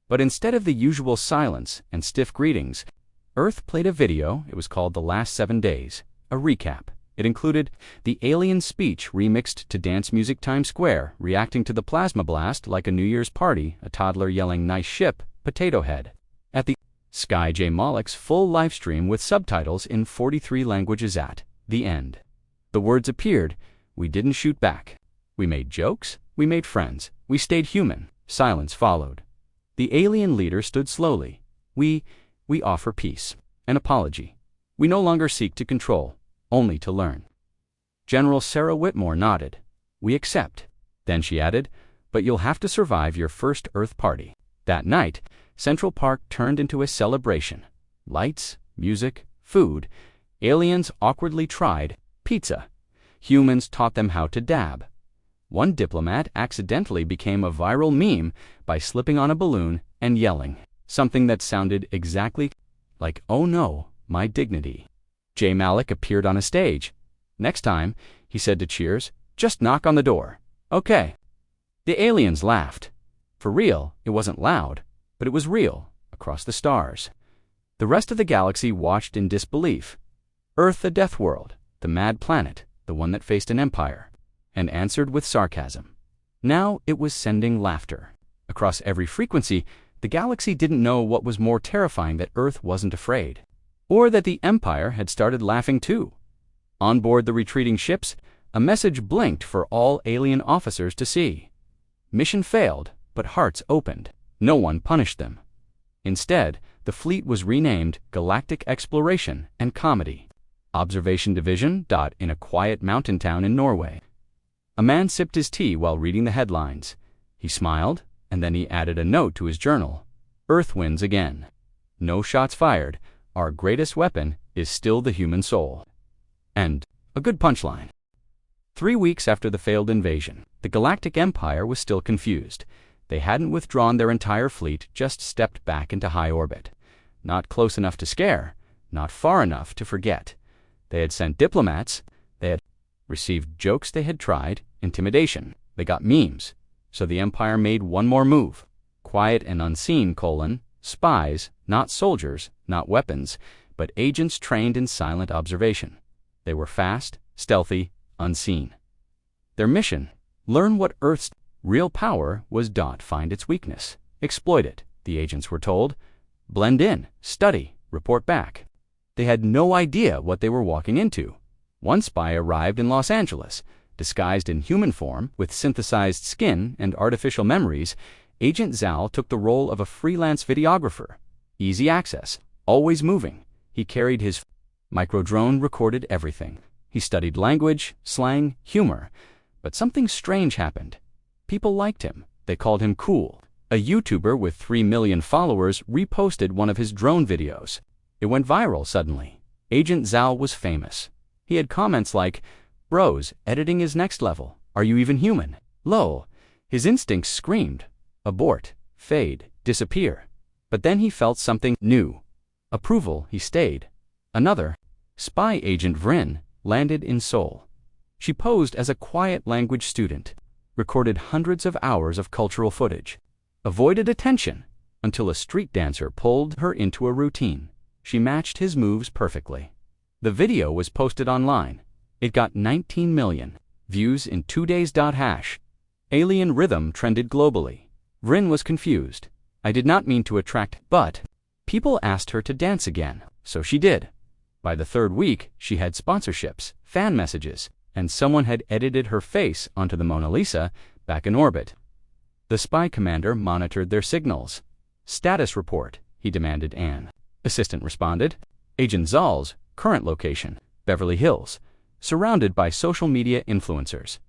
But instead of the usual silence and stiff greetings, Earth played a video. It was called The Last 7 Days, a recap. It included the alien speech remixed to dance music Times Square, reacting to the plasma blast like a New Year's party, a toddler yelling "Nice ship, potato head." At the Sky J. Moloch's full livestream with subtitles in 43 languages at the end. The words appeared. "We didn't shoot back. We made jokes. We made friends. We stayed human." Silence followed. The alien leader stood slowly. We offer peace, an apology. We no longer seek to control, only to learn." General Sarah Whitmore nodded. "We accept." Then she added, "But you'll have to survive your first Earth party." That night, Central Park turned into a celebration. Lights, music, food. Aliens awkwardly tried pizza. Humans taught them how to dab. One diplomat accidentally became a viral meme by slipping on a balloon and yelling, something that sounded exactly like, "Oh no, my dignity." J. Malik appeared on a stage. "Next time," he said to Cheers, "just knock on the door." "Okay." The aliens laughed. For real, it wasn't loud, but it was real, across the stars. The rest of the galaxy watched in disbelief. Earth, the death world, the mad planet, the one that faced an empire, and answered with sarcasm. Now it was sending laughter. Across every frequency, the galaxy didn't know what was more terrifying, that Earth wasn't afraid, or that the Empire had started laughing too. On board the retreating ships, a message blinked for all alien officers to see. Mission failed, but hearts opened. No one punished them. Instead, the fleet was renamed Galactic Exploration and Comedy. Observation Division. In a quiet mountain town in Norway. A man sipped his tea while reading the headlines. He smiled, and then he added a note to his journal. "Earth wins again. No shots fired. Our greatest weapon is still the human soul." And a good punchline. 3 weeks after the failed invasion, the Galactic Empire was still confused. They hadn't withdrawn their entire fleet, just stepped back into high orbit. Not close enough to scare, not far enough to forget. They had sent diplomats, they had received jokes, they had tried intimidation, they got memes. So the Empire made one more move. Quiet and unseen, spies, not soldiers, not weapons, but agents trained in silent observation. They were fast, stealthy, unseen. Their mission: learn what Earth's real power was. Find its weakness. Exploit it, the agents were told. Blend in, study, report back. They had no idea what they were walking into. One spy arrived in Los Angeles, disguised in human form, with synthesized skin and artificial memories. Agent Zal took the role of a freelance videographer. Easy access, always moving. He carried his micro-drone, recorded everything. He studied language, slang, humor. But something strange happened. People liked him. They called him cool. A YouTuber with 3 million followers reposted one of his drone videos. It went viral suddenly. Agent Zal was famous. He had comments like, "Bros, editing is next level. Are you even human?" Lol. His instincts screamed, abort, fade, disappear. But then he felt something new. Approval. He stayed. Another spy agent, Vrin, landed in Seoul. She posed as a quiet language student, recorded hundreds of hours of cultural footage, avoided attention until a street dancer pulled her into a routine. She matched his moves perfectly. The video was posted online. It got 19 million views in 2 days. Alien rhythm trended globally. Vrin was confused. "I did not mean to attract," but people asked her to dance again, so she did. By the 3rd week, she had sponsorships, fan messages, and someone had edited her face onto the Mona Lisa back in orbit. The spy commander monitored their signals. "Status report," he demanded. An assistant responded. Agent Zal's current location, Beverly Hills, surrounded by social media influencers.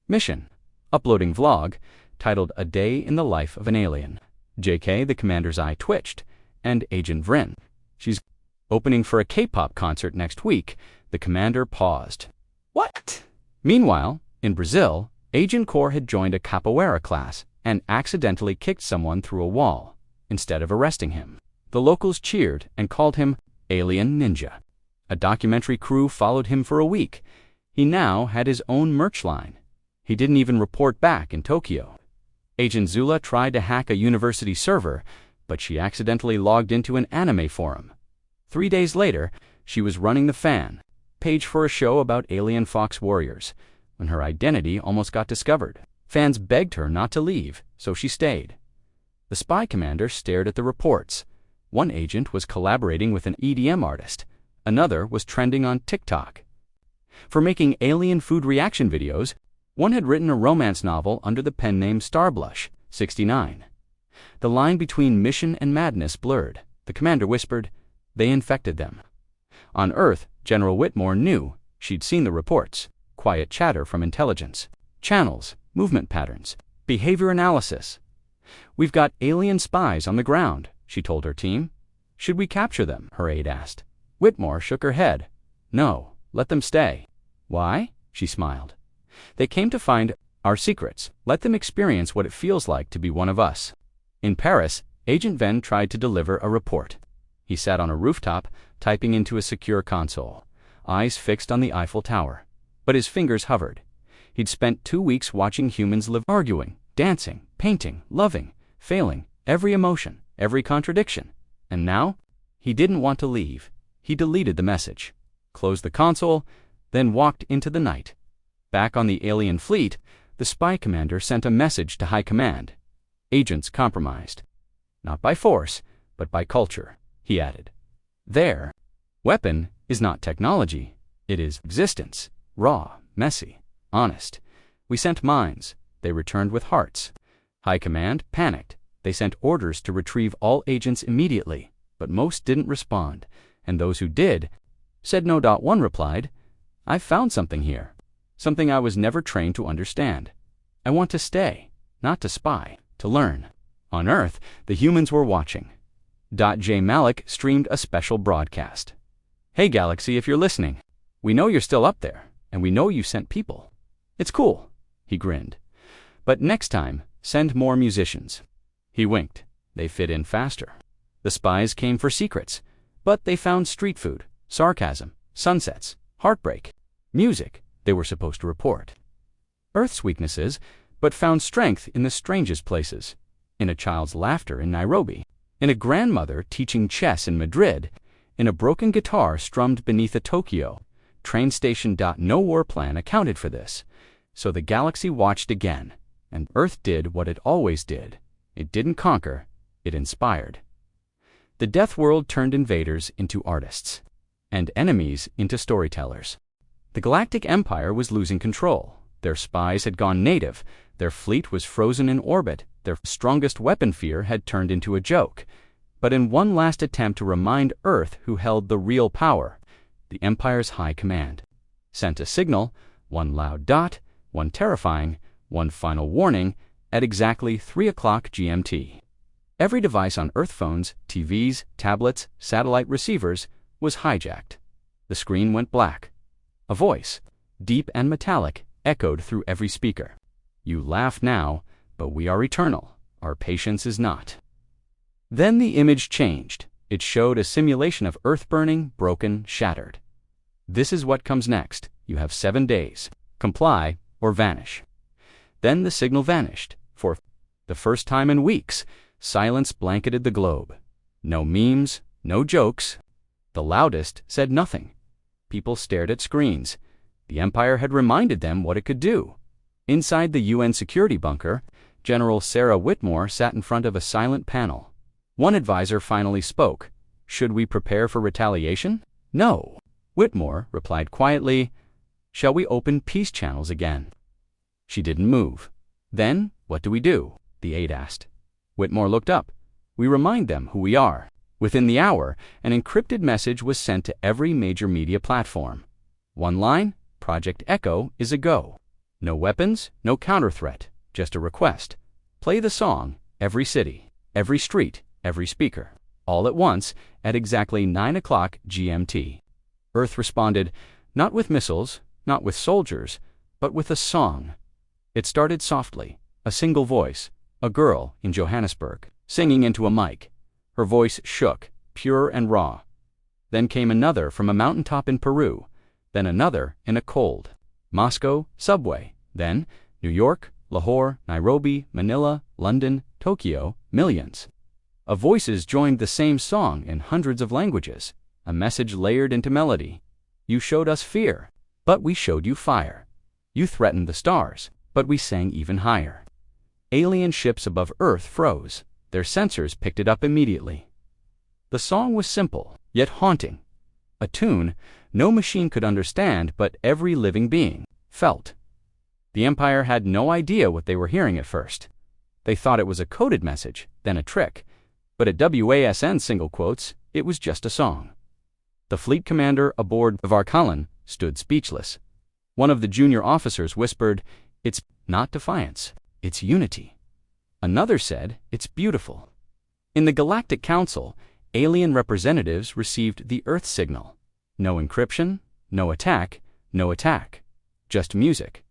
Mission: uploading vlog, titled "A Day in the Life of an Alien." JK, the commander's eye twitched. And Agent Vrin: "She's opening for a K-pop concert next week." The commander paused. "What?" Meanwhile, in Brazil, Agent Core had joined a capoeira class and accidentally kicked someone through a wall. Instead of arresting him, the locals cheered and called him Alien Ninja. A documentary crew followed him for a week. He now had his own merch line. He didn't even report back in Tokyo. Agent Zula tried to hack a university server, but she accidentally logged into an anime forum. 3 days later, she was running the fan page for a show about alien fox warriors, when her identity almost got discovered. Fans begged her not to leave, so she stayed. The spy commander stared at the reports. One agent was collaborating with an EDM artist. Another was trending on TikTok. For making alien food reaction videos, one had written a romance novel under the pen name Starblush 69. The line between mission and madness blurred. The commander whispered, "They infected them." On Earth, General Whitmore knew. She'd seen the reports. Quiet chatter from intelligence channels, movement patterns, behavior analysis. "We've got alien spies on the ground," she told her team. "Should we capture them?" her aide asked. Whitmore shook her head. "No, let them stay." "Why?" She smiled. "They came to find our secrets. Let them experience what it feels like to be one of us." In Paris, Agent Ven tried to deliver a report. He sat on a rooftop, typing into a secure console, eyes fixed on the Eiffel Tower. But his fingers hovered. He'd spent 2 weeks watching humans live, arguing, dancing, painting, loving, failing, every emotion, every contradiction. And now? He didn't want to leave. He deleted the message, closed the console, then walked into the night. Back on the alien fleet, the spy commander sent a message to High Command. Agents compromised. Not by force, but by culture, he added. Their weapon is not technology. It is existence. Raw, messy, honest. We sent minds. They returned with hearts. High Command panicked. They sent orders to retrieve all agents immediately, but most didn't respond, and those who did said no. One replied, "I've found something here, something I was never trained to understand. I want to stay, not to spy, to learn." On Earth, the humans were watching. J. Malik streamed a special broadcast. "Hey Galaxy, if you're listening, we know you're still up there, and we know you sent people. It's cool," he grinned. "But next time, send more musicians." He winked. They fit in faster. The spies came for secrets, but they found street food, sarcasm, sunsets, heartbreak, music they were supposed to report. Earth's weaknesses, but found strength in the strangest places. In a child's laughter in Nairobi, in a grandmother teaching chess in Madrid, in a broken guitar strummed beneath a Tokyo train station. No war plan accounted for this. So the galaxy watched again, and Earth did what it always did. It didn't conquer, it inspired. The Death World turned invaders into artists, and enemies into storytellers. The Galactic Empire was losing control. Their spies had gone native, their fleet was frozen in orbit, their strongest weapon fear had turned into a joke. But in one last attempt to remind Earth who held the real power, the Empire's High Command sent a signal, one loud dot, one terrifying, one final warning, at exactly 3 o'clock GMT. Every device on Earth phones, TVs, tablets, satellite receivers was hijacked. The screen went black. A voice, deep and metallic, echoed through every speaker. "You laugh now, but we are eternal. Our patience is not." Then the image changed. It showed a simulation of Earth burning, broken, shattered. "This is what comes next. You have 7 days. Comply or vanish." Then the signal vanished. For the first time in weeks, silence blanketed the globe. No memes, no jokes. The loudest said nothing. People stared at screens. The Empire had reminded them what it could do. Inside the UN security bunker, General Sarah Whitmore sat in front of a silent panel. One advisor finally spoke. "Should we prepare for retaliation?" "No." Whitmore replied quietly, "Shall we open peace channels again?" She didn't move. "Then, what do we do?" the aide asked. Whitmore looked up. "We remind them who we are." Within the hour, an encrypted message was sent to every major media platform. One line, Project Echo is a go. No weapons, no counter-threat, just a request. Play the song, every city, every street, every speaker, all at once at exactly 9 o'clock GMT. Earth responded, not with missiles, not with soldiers, but with a song. It started softly, a single voice, a girl in Johannesburg, singing into a mic. Her voice shook, pure and raw. Then came another from a mountaintop in Peru, then another in a cold Moscow subway, then New York, Lahore, Nairobi, Manila, London, Tokyo, millions. Of voices joined the same song in hundreds of languages, a message layered into melody. You showed us fear, but we showed you fire. You threatened the stars, but we sang even higher. Alien ships above Earth froze. Their sensors picked it up immediately. The song was simple, yet haunting. A tune no machine could understand, but every living being felt. The Empire had no idea what they were hearing at first. They thought it was a coded message, then a trick. But at WASN single quotes, it was just a song. The fleet commander aboard the Varkalan stood speechless. One of the junior officers whispered, "It's not defiance, it's unity." Another said, "It's beautiful." In the Galactic Council, alien representatives received the Earth signal. No encryption, no attack, just music.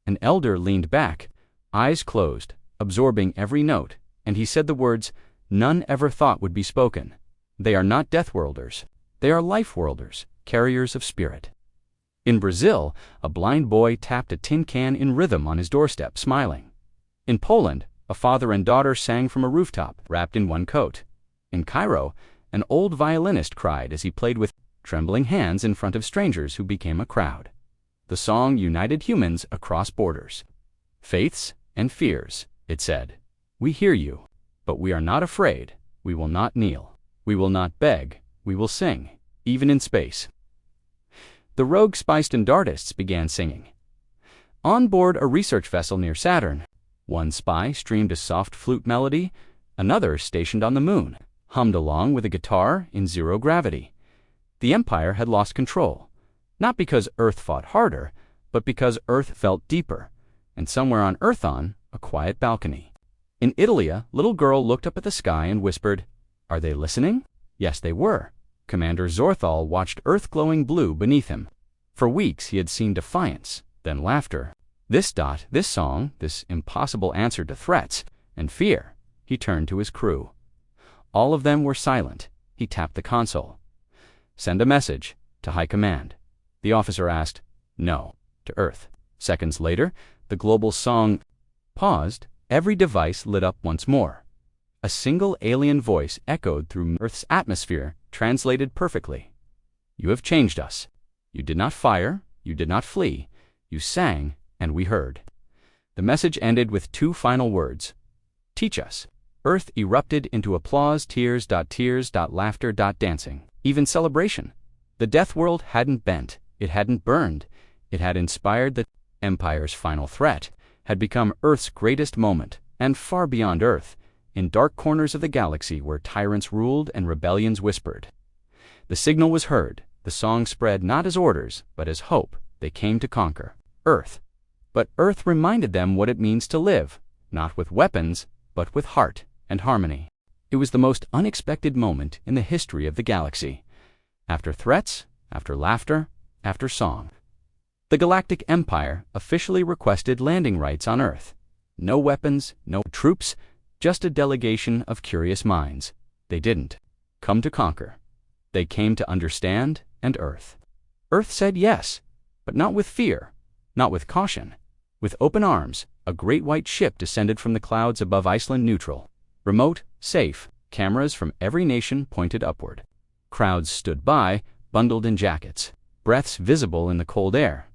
An elder leaned back, eyes closed, absorbing every note, and he said the words, none ever thought would be spoken. They are not death-worlders. They are life-worlders, carriers of spirit. In Brazil, a blind boy tapped a tin can in rhythm on his doorstep, smiling. In Poland, a father and daughter sang from a rooftop, wrapped in one coat. In Cairo, an old violinist cried as he played with trembling hands in front of strangers who became a crowd. The song united humans across borders. Faiths and fears, it said. We hear you, but we are not afraid. We will not kneel. We will not beg. We will sing, even in space. The rogue spy standardists began singing. On board a research vessel near Saturn, one spy streamed a soft flute melody, another stationed on the moon hummed along with a guitar in zero gravity. The Empire had lost control, not because Earth fought harder, but because Earth felt deeper, and somewhere on Earthon, a quiet balcony. In Italy, a little girl looked up at the sky and whispered, "Are they listening?" Yes, they were. Commander Zorthal watched Earth glowing blue beneath him. For weeks he had seen defiance, then laughter. This song, this impossible answer to threats and fear. He turned to his crew. All of them were silent. He tapped the console. "Send a message to High Command." The officer asked, "No, to Earth." Seconds later, the global song paused. Every device lit up once more. A single alien voice echoed through Earth's atmosphere, translated perfectly. "You have changed us. You did not fire, you did not flee. You sang, and we heard." The message ended with two final words. "Teach us." Earth erupted into applause, tears, laughter, dancing, even celebration. The death world hadn't bent, it hadn't burned, it had inspired. The Empire's final threat had become Earth's greatest moment, and far beyond Earth, in dark corners of the galaxy where tyrants ruled and rebellions whispered. The signal was heard, the song spread not as orders, but as hope. They came to conquer Earth. But Earth reminded them what it means to live, not with weapons, but with heart and harmony. It was the most unexpected moment in the history of the galaxy. After threats, after laughter, after song. The Galactic Empire officially requested landing rights on Earth. No weapons, no troops, just a delegation of curious minds. They didn't come to conquer. They came to understand, and Earth. Earth said yes, but not with fear, not with caution. With open arms, a great white ship descended from the clouds above Iceland neutral. Remote, safe, cameras from every nation pointed upward. Crowds stood by, bundled in jackets, breaths visible in the cold air.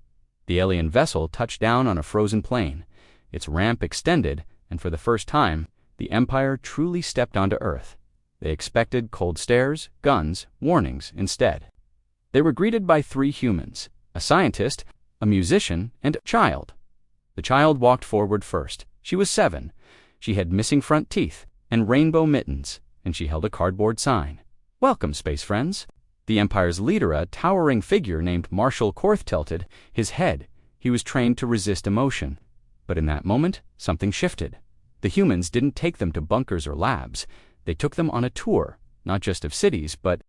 The alien vessel touched down on a frozen plain. Its ramp extended, and for the first time, the Empire truly stepped onto Earth. They expected cold stares, guns, warnings instead. They were greeted by three humans, a scientist, a musician, and a child. The child walked forward first. She was 7. She had missing front teeth and rainbow mittens, and she held a cardboard sign. "Welcome, space friends." The Empire's leader, a towering figure named Marshal Korth, tilted his head. He was trained to resist emotion. But in that moment, something shifted. The humans didn't take them to bunkers or labs. They took them on a tour, not just of cities, but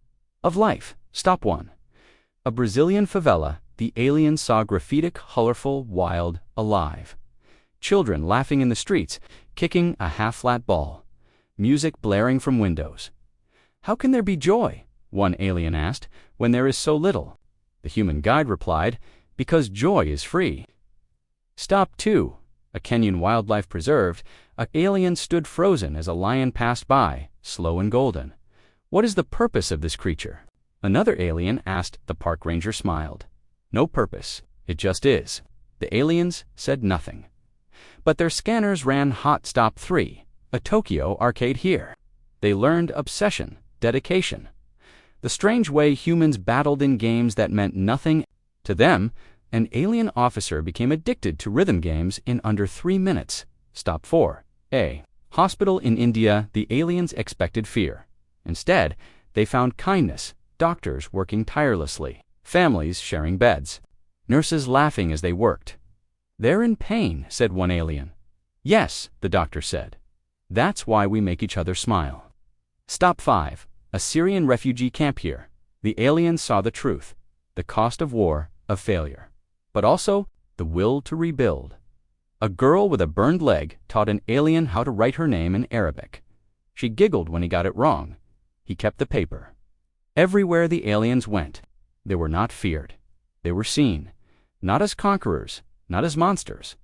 of life. Stop 1. A Brazilian favela. The aliens saw graffiti, colorful, wild, alive. Children laughing in the streets, kicking a half-flat ball. Music blaring from windows. "How can there be joy?" one alien asked, "when there is so little?" The human guide replied, "Because joy is free." Stop 2. A Kenyan wildlife preserve. An alien stood frozen as a lion passed by, slow and golden. "What is the purpose of this creature?" Another alien asked. The park ranger smiled. "No purpose. It just is." The aliens said nothing. But their scanners ran hot. Stop 3. A Tokyo arcade here. They learned obsession, dedication. The strange way humans battled in games that meant nothing to them. An alien officer became addicted to rhythm games in under 3 minutes. Stop 4. A hospital in India. The aliens expected fear. Instead, they found kindness, doctors working tirelessly, families sharing beds, nurses laughing as they worked. "They're in pain," said one alien. "Yes," the doctor said. "That's why we make each other smile." Stop 5. A Syrian refugee camp here. The aliens saw the truth, the cost of war, of failure, but also the will to rebuild. A girl with a burned leg taught an alien how to write her name in Arabic. She giggled when he got it wrong. He kept the paper. Everywhere the aliens went, they were not feared. They were seen, not as conquerors, not as monsters,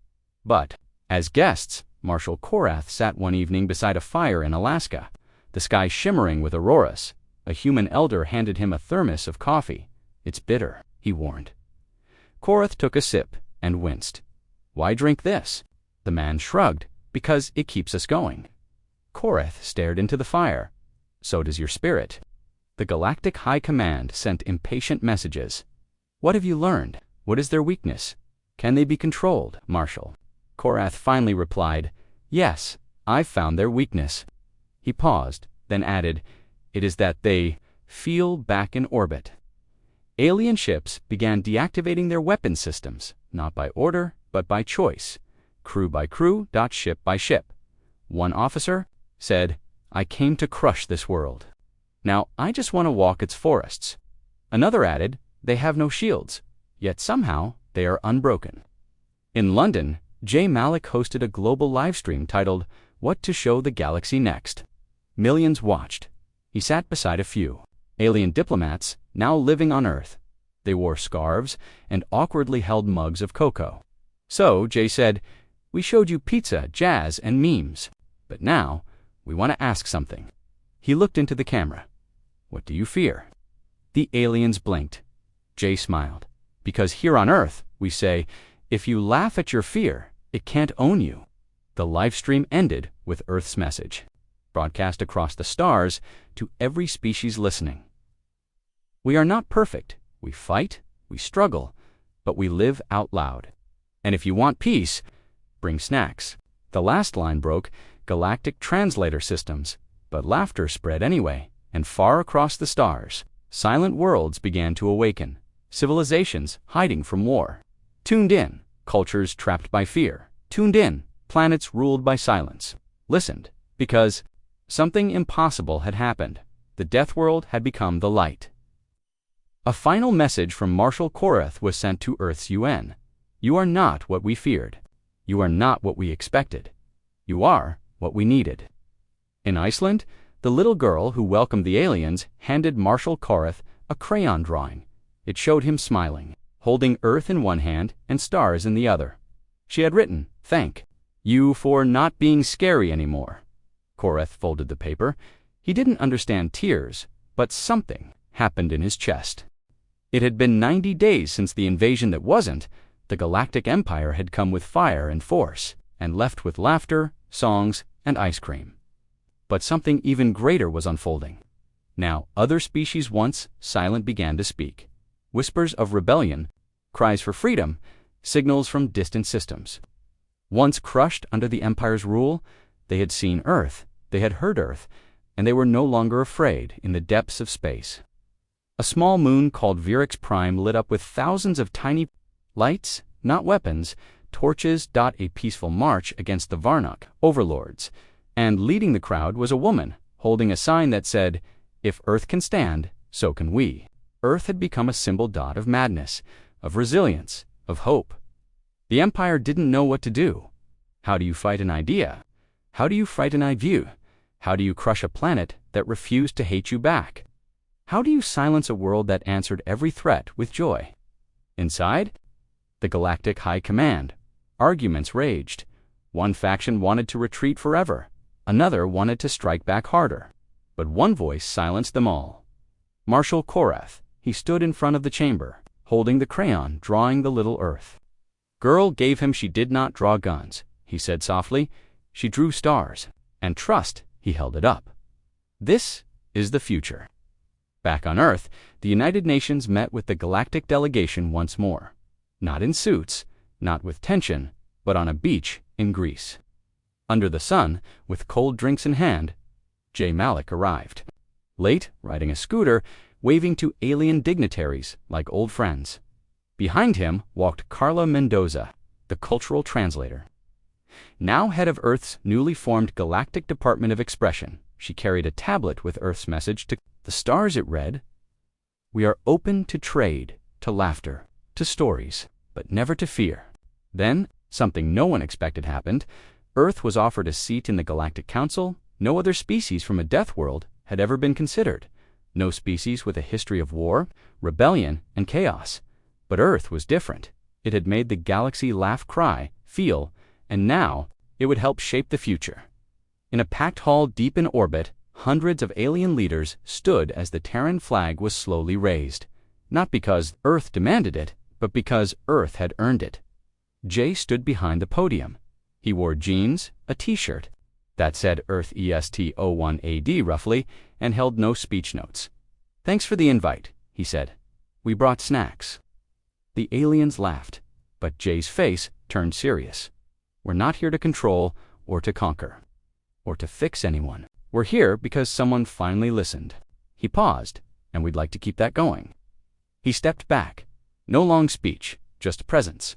but as guests. Marshal Korath sat one evening beside a fire in Alaska, the sky shimmering with auroras. A human elder handed him a thermos of coffee. "It's bitter," he warned. Korath took a sip and winced. "Why drink this?" The man shrugged. "Because it keeps us going." Korath stared into the fire. "So does your spirit." The Galactic High Command sent impatient messages. "What have you learned? What is their weakness? Can they be controlled, Marshal?" Korath finally replied, "Yes, I've found their weakness." He paused, then added, "It is that they feel back in orbit." Alien ships began deactivating their weapon systems, not by order, but by choice, crew by crew, ship by ship. One officer said, "I came to crush this world. Now I just want to walk its forests." Another added, "They have no shields, yet somehow they are unbroken." In London, J. Malik hosted a global livestream titled, "What to Show the Galaxy Next." Millions watched. He sat beside a few alien diplomats now living on Earth. They wore scarves and awkwardly held mugs of cocoa. "So," Jay said, "we showed you pizza, jazz, and memes. But now, we want to ask something." He looked into the camera. "What do you fear?" The aliens blinked. Jay smiled. "Because here on Earth, we say, if you laugh at your fear, it can't own you." The livestream ended with Earth's message, broadcast across the stars to every species listening. "We are not perfect. We fight, we struggle, but we live out loud. And if you want peace, bring snacks." The last line broke galactic translator systems, but laughter spread anyway, and far across the stars, silent worlds began to awaken, civilizations hiding from war. Tuned in, cultures trapped by fear. Tuned in, planets ruled by silence. Listened, because something impossible had happened. The death world had become the light. A final message from Marshal Korath was sent to Earth's UN. "You are not what we feared. You are not what we expected. You are what we needed." In Iceland, the little girl who welcomed the aliens handed Marshal Korath a crayon drawing. It showed him smiling, holding Earth in one hand and stars in the other. She had written, "Thank you for not being scary anymore." Korath folded the paper. He didn't understand tears, but something happened in his chest. It had been 90 days since the invasion that wasn't. The Galactic Empire had come with fire and force, and left with laughter, songs, and ice cream. But something even greater was unfolding. Now other species once silent began to speak. Whispers of rebellion, cries for freedom, signals from distant systems. Once crushed under the Empire's rule, they had seen Earth, they had heard Earth, and they were no longer afraid in the depths of space. A small moon called Virix Prime lit up with thousands of tiny lights, not weapons, torches. A peaceful march against the Varnok overlords, and leading the crowd was a woman holding a sign that said, "If Earth can stand, so can we." Earth had become a symbol of madness, of resilience, of hope. The Empire didn't know what to do. How do you fight an idea? How do you fight an idea? How do you crush a planet that refused to hate you back? How do you silence a world that answered every threat with joy? Inside the Galactic High Command, arguments raged. One faction wanted to retreat forever. Another wanted to strike back harder. But one voice silenced them all. Marshal Korath. He stood in front of the chamber, holding the crayon, drawing the little Earth. Girl gave him. She did not draw guns, he said softly. She drew stars. And trust, he held it up. This is the future. Back on Earth, the United Nations met with the galactic delegation once more. Not in suits, not with tension, but on a beach in Greece. Under the sun, with cold drinks in hand, J. Malik arrived. Late, riding a scooter, waving to alien dignitaries like old friends. Behind him walked Carla Mendoza, the cultural translator. Now head of Earth's newly formed Galactic Department of Expression, she carried a tablet with Earth's message to the stars. It read, "We are open to trade, to laughter, to stories, but never to fear." Then, something no one expected happened. Earth was offered a seat in the Galactic Council, No other species from a death world had ever been considered. No species with a history of war, rebellion, and chaos. But Earth was different. It had made the galaxy laugh, cry, feel, and now it would help shape the future. In a packed hall deep in orbit, hundreds of alien leaders stood as the Terran flag was slowly raised. Not because Earth demanded it, but because Earth had earned it. Jay stood behind the podium. He wore jeans, a t-shirt that said Earth EST01 AD roughly, and held no speech notes. "Thanks for the invite," he said. "We brought snacks." The aliens laughed, but Jay's face turned serious. "We're not here to control or to conquer, or to fix anyone. We're here because someone finally listened." He paused, "and we'd like to keep that going." He stepped back. No long speech, just presence.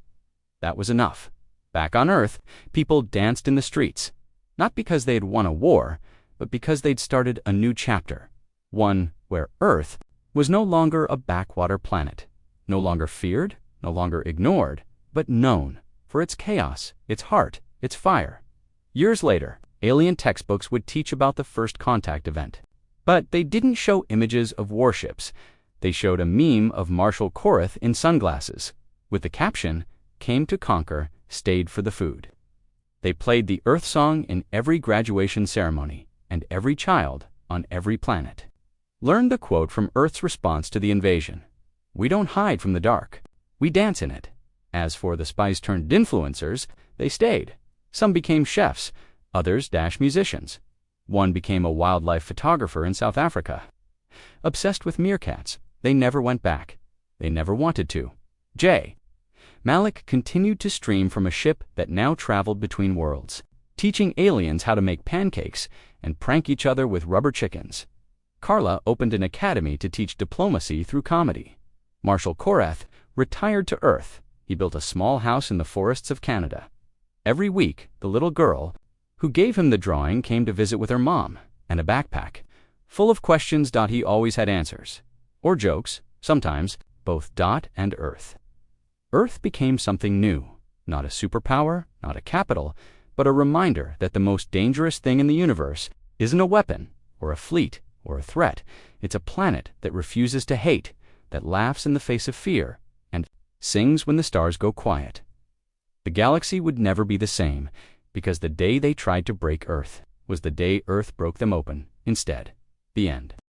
That was enough. Back on Earth, people danced in the streets, not because they had won a war, but because they'd started a new chapter, one where Earth was no longer a backwater planet, no longer feared, no longer ignored, but known for its chaos, its heart, its fire. Years later, alien textbooks would teach about the first contact event, but they didn't show images of warships. They showed a meme of Marshal Korath in sunglasses, with the caption, "Came to conquer, stayed for the food." They played the Earth song in every graduation ceremony, and every child on every planet learned the quote from Earth's response to the invasion. "We don't hide from the dark. We dance in it." As for the spies turned influencers, they stayed. Some became chefs, others musicians. One became a wildlife photographer in South Africa. Obsessed with meerkats, they never went back. They never wanted to. Malik continued to stream from a ship that now traveled between worlds, teaching aliens how to make pancakes and prank each other with rubber chickens. Carla opened an academy to teach diplomacy through comedy. Marshal Korath retired to Earth. He built a small house in the forests of Canada. Every week, the little girl who gave him the drawing came to visit with her mom and a backpack full of questions. He always had answers. Or jokes, sometimes, both. And Earth. Earth became something new, not a superpower, not a capital, but a reminder that the most dangerous thing in the universe isn't a weapon, or a fleet, or a threat. It's a planet that refuses to hate, that laughs in the face of fear, and sings when the stars go quiet. The galaxy would never be the same, because the day they tried to break Earth was the day Earth broke them open instead. The end.